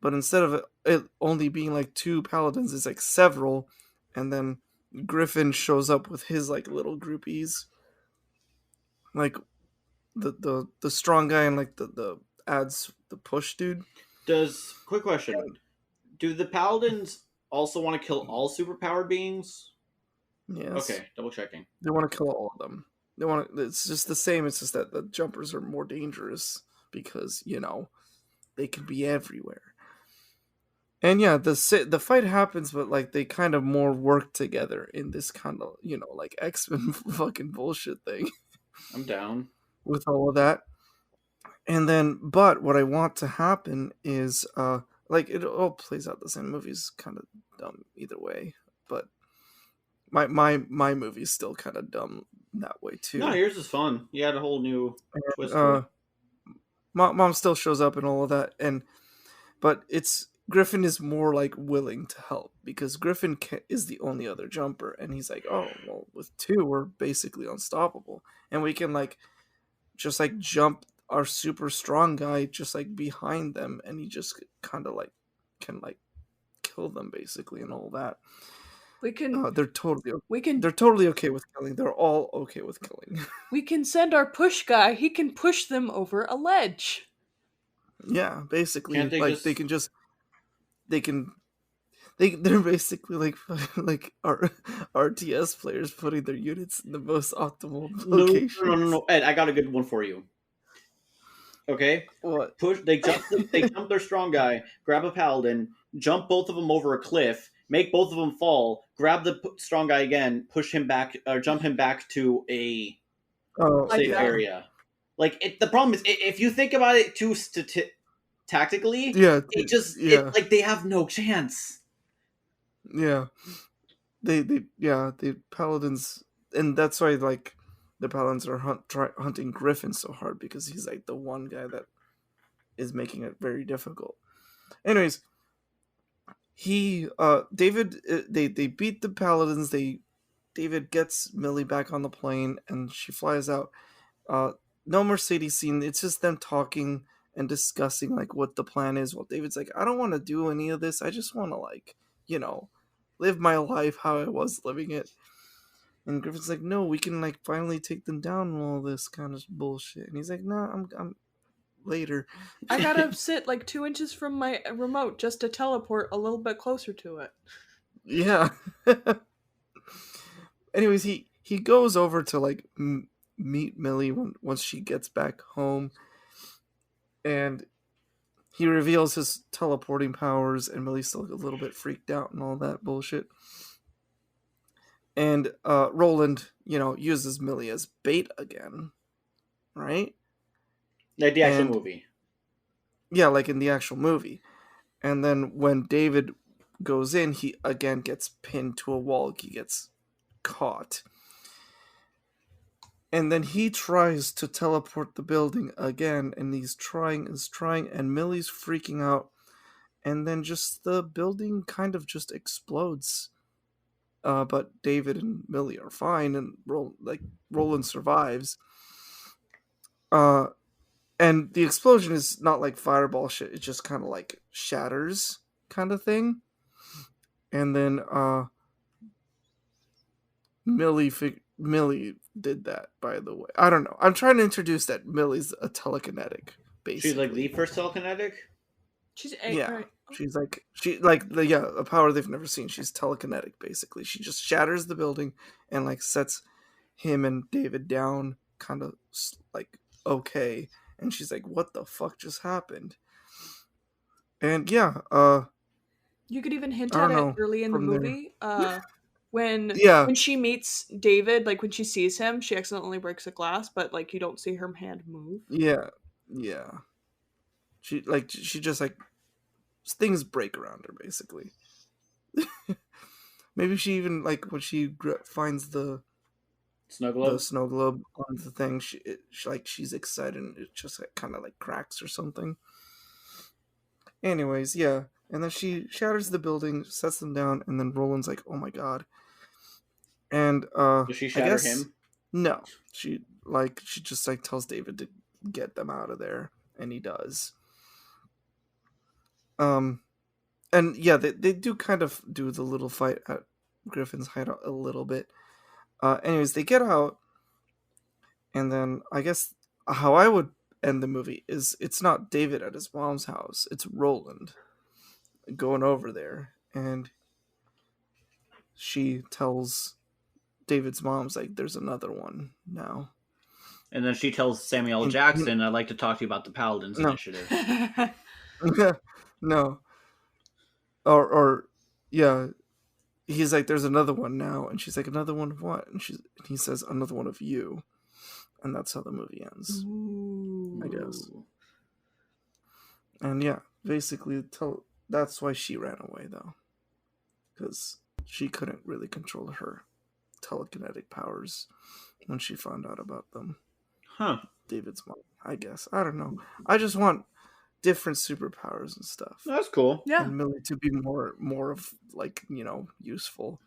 but instead of it only being like two paladins, it's like several, and then Griffin shows up with his like little groupies, like the strong guy and like the ads the push dude. Quick question: do the paladins also want to kill all superpowered beings? Yes, Okay, double checking. they want to kill all of them. They want to. It's just the same. It's just that the jumpers are more dangerous because they can be everywhere. And yeah, the fight happens, but like they kind of more work together in this kind of like X-Men fucking bullshit thing I'm down. with all of that. And then, but what I want to happen is like it all plays out the same. Movie's kind of dumb either way, but my movie's still kind of dumb that way No, too. yours is fun. You had a whole new twist to Uh, it. mom still shows up and all of that, and but it's Griffin is more like willing to help because Griffin is the only other jumper, and he's like, oh well, with two we're basically unstoppable, and we can like just like jump our super strong guy just like behind them, and he just kind of like can like kill them basically and all that. We can They're totally we can they're totally okay with killing. They're all okay with killing. we can send our push guy. He can push them over a ledge. Yeah, Can't basically they like just they can they're basically like like RTS players putting their units in the most optimal locations. no. Ed, I got a good one for you. Okay? What? Push they jump their strong guy, grab a paladin, jump both of them over a cliff, make both of them fall, grab the strong guy again, push him back or jump him back to a Oh Like safe that. yeah, area. The problem is if you think about it too tactically, yeah, it yeah, like they have no chance. yeah. The paladins, and that's why like the paladins are hunting Griffin so hard because he's like the one guy that is making it very difficult. Anyways, he David they beat the paladins. David gets Millie back on the plane and she flies out. No Mercedes scene. It's just them talking and discussing like what the plan is. Well, David's like, I don't want to do any of this. I just want to like, live my life how I was living it. And Griffin's like, no, we can like finally take them down and all this kind of bullshit. And he's like, no, I'm later. I gotta sit like 2 inches from my remote just to teleport a little bit closer to it. Yeah. Anyways, he goes over to like meet Millie once she gets back home, and he reveals his teleporting powers, and Millie's still a little bit freaked out and all that bullshit. And Roland, uses Millie as bait again, right? Like the actual And movie. yeah, like in the actual movie. And then when David goes in, he again gets pinned to a wall. He gets caught. And then he tries to teleport the building again, and he's trying, and Millie's freaking out. And then just the building kind of just explodes. But David and Millie are fine, and Roland survives. Uh, and the explosion is not like fireball shit; it just kind of like shatters, kind of thing. And then Millie did that. By the way, I don't know. I'm trying to introduce that Millie's a telekinetic, She's like the basically. first telekinetic. She's eight, Yeah. right? A power they've never seen. She's telekinetic, basically. She just shatters the building and like sets him and David down, kind of like okay. And she's like, "What the fuck just happened?" And yeah, You could even hint I at don't it know early in the from there. movie. When Yeah, when she meets David, like when she sees him, she accidentally breaks a glass, but like you don't see her hand move. yeah, yeah. She just like things break around her basically. Maybe she even like when she finds Snow the globe. snow globe on the thing, she's excited and it just like, kind of like cracks or something. Anyways, yeah, and then she shatters the building, sets them down, and then Roland's like, "Oh my god!" And Does she I shatter guess him? no, she just like tells David to get them out of there, and he does. Um, and yeah, they do kind of do the little fight at Griffin's hideout a little bit. Anyways, they get out, and then I guess how I would end the movie is it's not David at his mom's house, it's Roland going over there, and she tells David's mom's like, "There's another one now." And then she tells Samuel L. And, Jackson, "I'd like to talk to you about the Paladins no, Initiative." no, or yeah, he's like, "There's another one now," and she's like, "Another one of what?" And he says, "Another one of you," and that's how the movie ends, I guess. Ooh. And yeah, basically, that's why she ran away though, because she couldn't really control her telekinetic powers when she found out about them. Huh. David's mom, I guess. I don't know. I just want different superpowers and stuff. That's cool. Yeah. And Millie to be more of like, useful.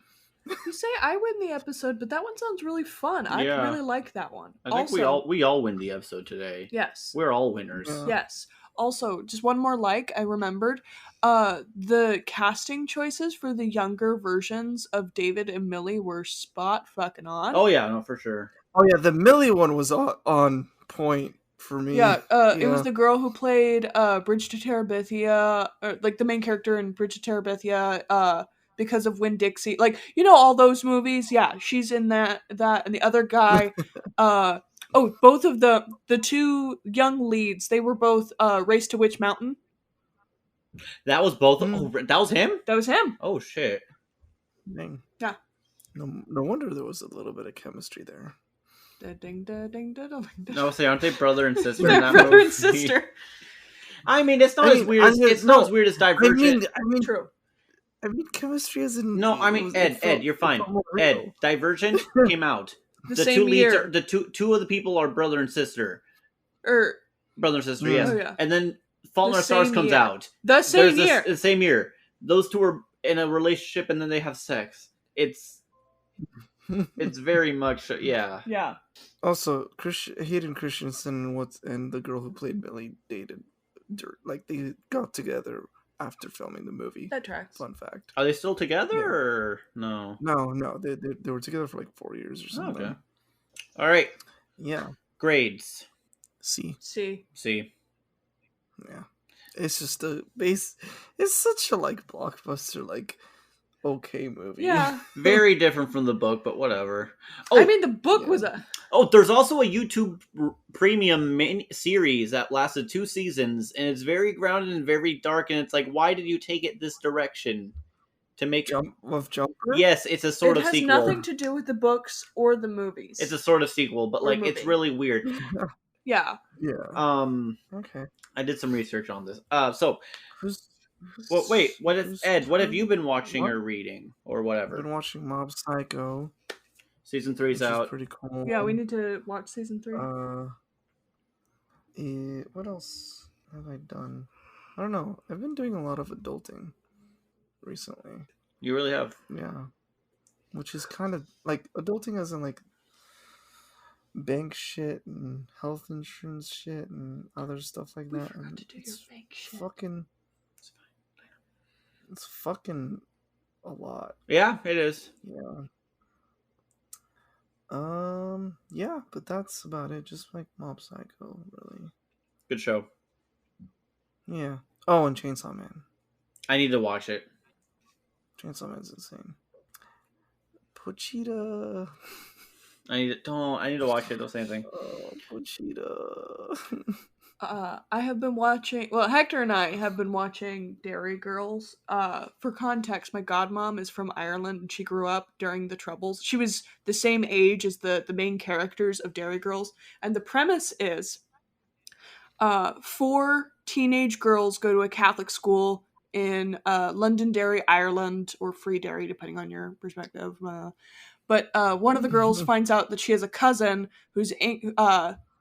You say I win the episode, but that one sounds really fun. I Yeah. really like that one. I think we all win the episode today. Yes. We're all winners. Yeah. Yes. Also, just one more I remembered. The casting choices for the younger versions of David and Millie were spot fucking on. Oh yeah, no, for sure. Oh yeah, the Millie one was on point for me. Yeah, it was the girl who played Bridge to Terabithia, or like the main character in Bridge to Terabithia, because of Winn-Dixie. Like, all those movies? Yeah, she's in that, and the other guy, both of the two young leads, they were both Race to Witch Mountain. That was both. Oh, that was him? That was him. Oh shit. Dang. Yeah. No wonder there was a little bit of chemistry there. No, say, aren't they brother and sister in that brother movie? and sister. I mean, it's not as weird. It's not as weird as Divergent. I mean, True. I mean, chemistry as in. No, I mean, Ed, you're fine. Ed, Divergent came out. The two same leads year. are two of the people are brother and sister. Brother and sister, yes. Oh, yeah. And then Fault in Our Stars comes out. The same year. The same year. Those two are in a relationship and then they have sex. It's very much yeah. Yeah. Also, Hayden Christensen and the girl who played Millie dated, like they got together after filming the movie. That tracks. Fun fact. Are they still together Yeah. or no? No, they were together for like 4 years or something. Okay. All right. Yeah. Grades. C. Yeah. It's just it's such a like blockbuster, like okay movie. Yeah. Very different from the book, but whatever. I mean, the book was a... Oh, there's also a YouTube premium series that lasted 2 seasons, and it's very grounded and very dark, and it's like, why did you take it this direction? To make... Jumper? Yes, it's a sort of sequel. It has nothing to do with the books or the movies. It's a sort of sequel, but like, it's really weird. Yeah. Yeah. Okay. I did some research on this. What have you been watching or reading or whatever? I've been watching Mob Psycho. Season 3's out. Pretty cool. Yeah, we need to watch season 3. What else have I done? I don't know. I've been doing a lot of adulting recently. You really have. Yeah. Which is kind of like adulting as in like bank shit and health insurance shit and other stuff like that. Forgot to do your bank shit. It's fucking a lot. Yeah, it is. Yeah. Yeah, but that's about it. Just like Mob Psycho, really. Good show. Yeah. Oh, and Chainsaw Man. I need to watch it. Chainsaw Man's insane. Pochita. I need to watch it. Don't say anything. Oh, Pochita. I have been watching... Well, Hector and I have been watching Dairy Girls. For context, my godmom is from Ireland, and she grew up during the Troubles. She was the same age as the main characters of Dairy Girls. And the premise is 4 teenage girls go to a Catholic school in Londonderry, Ireland, or Freederry, depending on your perspective. But one of the girls finds out that she has a cousin whose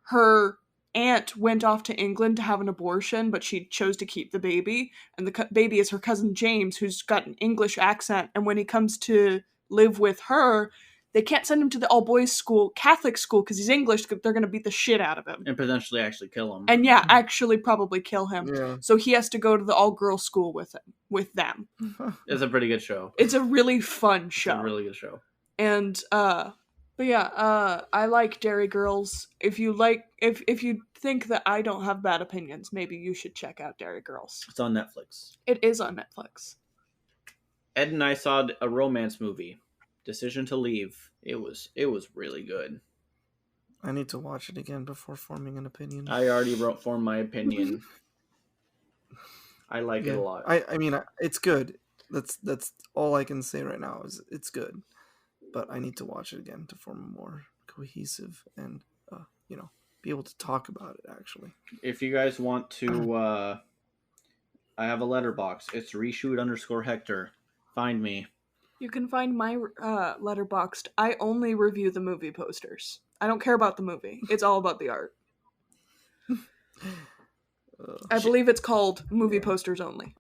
her aunt went off to England to have an abortion, but she chose to keep the baby. And the baby is her cousin James, who's got an English accent. And when he comes to live with her, they can't send him to the all-boys school, Catholic school, because he's English. They're going to beat the shit out of him. And potentially actually kill him. And yeah, actually probably kill him. Yeah. So he has to go to the all-girls school with them. It's a pretty good show. It's a really fun show. It's a really good show. And but yeah, I like Derry Girls. If you think that I don't have bad opinions, maybe you should check out Derry Girls. It's on Netflix. It is on Netflix. Ed and I saw a romance movie, Decision to Leave. It was really good. I need to watch it again before forming an opinion. I already formed my opinion. I like it a lot. I mean, it's good. That's all I can say right now is it's good. But I need to watch it again to form a more cohesive and, be able to talk about it, actually. If you guys want to, I have a letterbox. It's reshoot_Hector. Find me. You can find my letterboxed. I only review the movie posters. I don't care about the movie. It's all about the art. I believe it's called Movie Posters Only.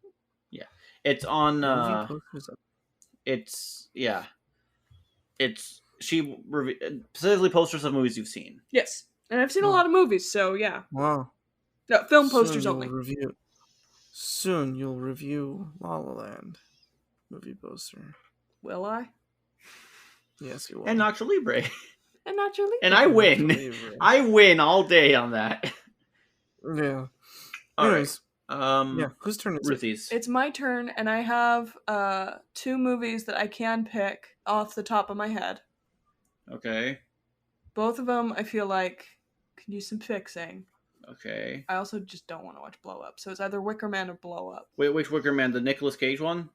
Yeah. It's on, Movie posters. It's specifically posters of movies you've seen. Yes. And I've seen a lot of movies, so yeah. Wow. No, film posters only. Soon you'll review La La Land movie poster. Will I? Yes, you will. And Nacho Libre. And Nacho Libre. And I win. I win all day on that. Yeah. Anyways. Yeah, whose turn is Ruthie's. It's my turn, and I have 2 movies that I can pick off the top of my head. Okay. Both of them, I feel like, can use some fixing. Okay. I also just don't want to watch Blow Up, so it's either Wicker Man or Blow Up. Wait, which Wicker Man? The Nicolas Cage one?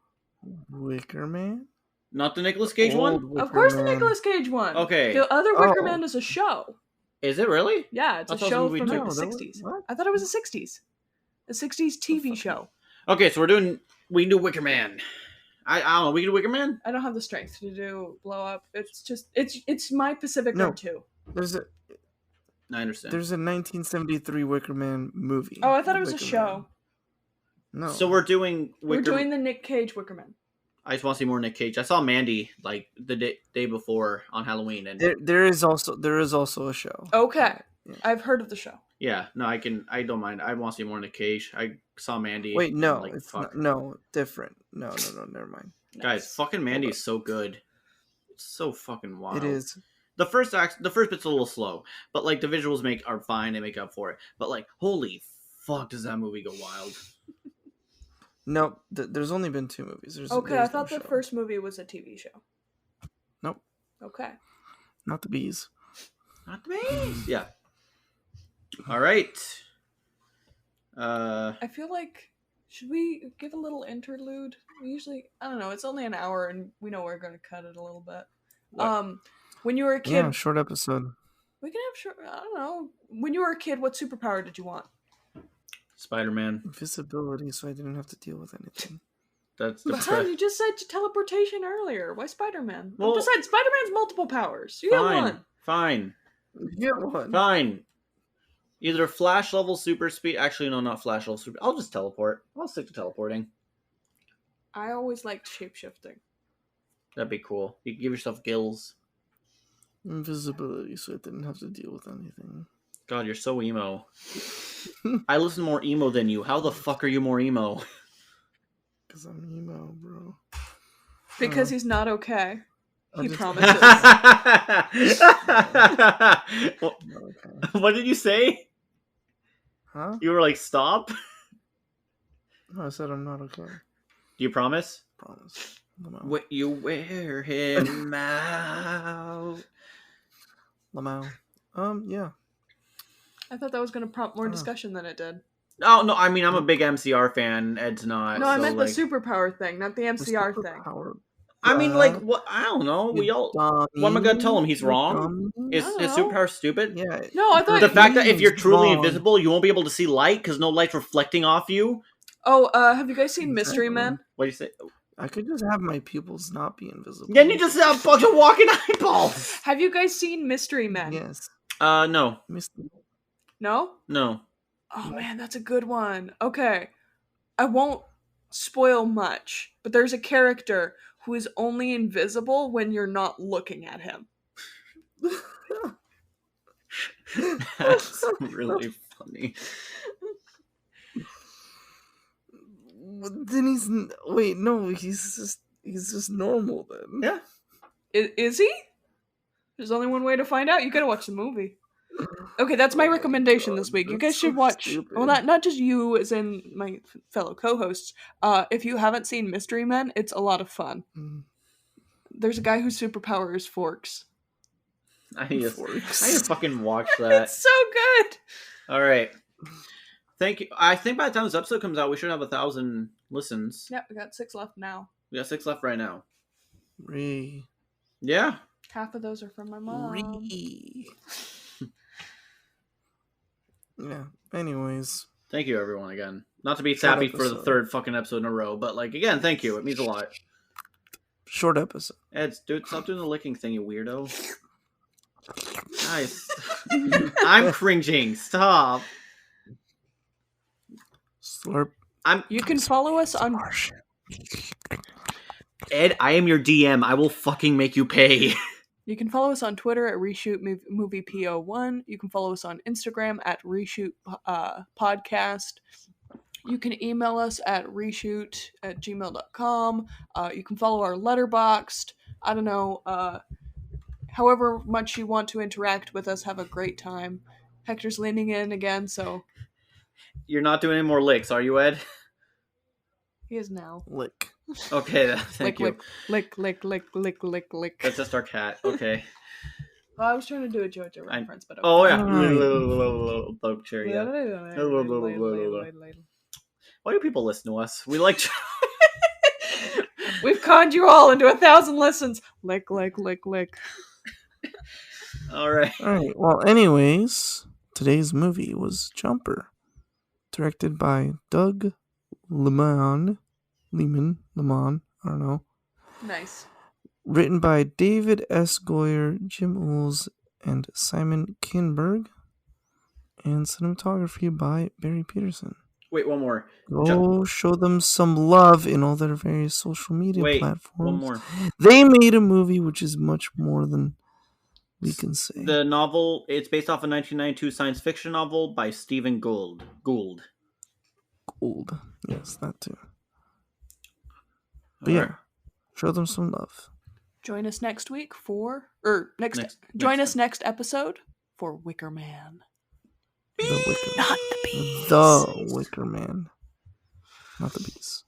Wicker Man? Not the Nicolas Cage one? Of course the Nicolas Cage one! Okay. The other Wicker Man is a show. Is it really? Yeah, it's I a thought show it was a from movie like the too. 60s. What? I thought it was the 60s. A 60s TV show. Okay, so we can do Wicker Man. I don't know, we can do Wicker Man? I don't have the strength to do Blow Up. It's just, it's my Pacific Rim 2. I understand. There's a 1973 Wicker Man movie. Oh, I thought it was a Wicker show. Man. No. So we're doing We're doing the Nick Cage Wicker Man. I just want to see more Nick Cage. I saw Mandy like the day before on Halloween, and there is also a show. Okay. Yeah. I've heard of the show. yeah, no, I don't mind. I want to see more Nick Cage. I saw Mandy. Wait, no, like, it's fuck. no different. No, never mind. Guys, fucking Mandy is so good. It's so fucking wild. It is. The first bit's a little slow, but like the visuals are fine. They make up for it. But like, holy fuck, does that movie go wild? No, there's only been 2 movies. Okay, there's I thought no the show. first movie was a TV show. Nope. Okay. Not the bees. Not the bees. Yeah. All right. I feel like, should we give a little interlude? We usually, I don't know, it's only an hour and we know we're going to cut it a little bit. What? When you were a kid, Yeah, short episode. we can have short, I don't know. When you were a kid, what superpower did you want? Spider-Man. Invisibility, so I didn't have to deal with anything. That's the But hon, you just said teleportation earlier. Why Spider-Man? Well- Besides, Spider-Man's multiple powers. You get one. Fine. Yeah, one. Fine. Either Flash level super speed. Actually, no, not Flash level super. I'll just teleport. I'll stick to teleporting. I always liked shapeshifting. That'd be cool. You can give yourself gills. Invisibility, so I didn't have to deal with anything. God, you're so emo. I listen more emo than you. How the fuck are you more emo? Because I'm emo, bro. Because he's not okay. I He just- promises. What did you say? Huh? You were like, stop? No, I said I'm not okay. Do you promise? Promise. I'm out. What you wear him out. Lamau. Yeah. I thought that was going to prompt more Oh. discussion than it did. Oh, no, I mean, I'm a big MCR fan. Ed's not. No, I so, meant like, the superpower thing, not the MCR thing. Superpower. I mean, like, what? I don't know. We all. What am I gonna tell him? He's wrong? Is I don't his know. superpower stupid? Yeah. No, I thought The fact that if you're He's truly wrong. invisible, you won't be able to see light because no light's reflecting off you. Oh, have you guys seen Mystery Exactly. Men? What do you say? I could just have my pupils not be invisible. Then you just have a bunch of walking eyeballs. Have you guys seen Mystery Men? Yes. No, No? no. Oh No. man, that's a good one. Okay. I won't spoil much, but there's a character who is only invisible when you're not looking at him. That's really funny. Then wait, no, he's just normal then. Yeah. Is he? There's only one way to find out. You gotta watch the movie. Okay, that's my Oh my recommendation God, this week. You that's guys should so watch. stupid. Well, not just you, as in my fellow co-hosts. If you haven't seen Mystery Men, it's a lot of fun. Mm, There's a guy whose superpower is forks. I need to forks. fucking watch that. It's so good. All right. Thank you. I think by the time this episode comes out, we should have 1,000 listens. Yep, we got 6 left now. We got 6 left right now. Re. Yeah. Half of those are from my mom. Re. Yeah. Anyways, Thank you, everyone, again. Not to be Short sappy for the episode. third fucking episode in a row, but, like, again, thank you. It means a lot. short episode. Ed, dude, stop doing the licking thing, you weirdo. Nice. I'm cringing. Stop. Slurp. You can follow us on. Harsh. Ed, I am your DM. I will fucking make you pay. You can follow us on Twitter at Reshoot Movie PO1. You can follow us on Instagram at Reshoot Podcast. You can email us at reshoot@gmail.com. You can follow our Letterboxd. I don't know. However much you want to interact with us, have a great time. Hector's leaning in again, so You're not doing any more licks, are you, Ed? he is now. Lick. Okay, thank you. Lick. That's just our cat. Okay. Well, I was trying to do a JoJo reference, but Oh, yeah. Alright. Dog chair, yeah. yeah. Why do people listen to us? We like. We've conned you all into 1,000 listens. Lick. All right. Alright, well, anyways, today's movie was Jumper, directed by Doug Liman, I don't know. Nice. Written by David S. Goyer, Jim Uhls, and Simon Kinberg, and cinematography by Barry Peterson. Wait, one more. Go show them some love in all their various social media platforms. One more. They made a movie which is much more than we can say. The novel, it's based off a 1992 science fiction novel by Stephen Gould. Gold. Yes, that too. But yeah, show them some love. Join us next week next episode for Wicker Man. The Wicker Man. Not the bees. The Wicker Man. Not the bees.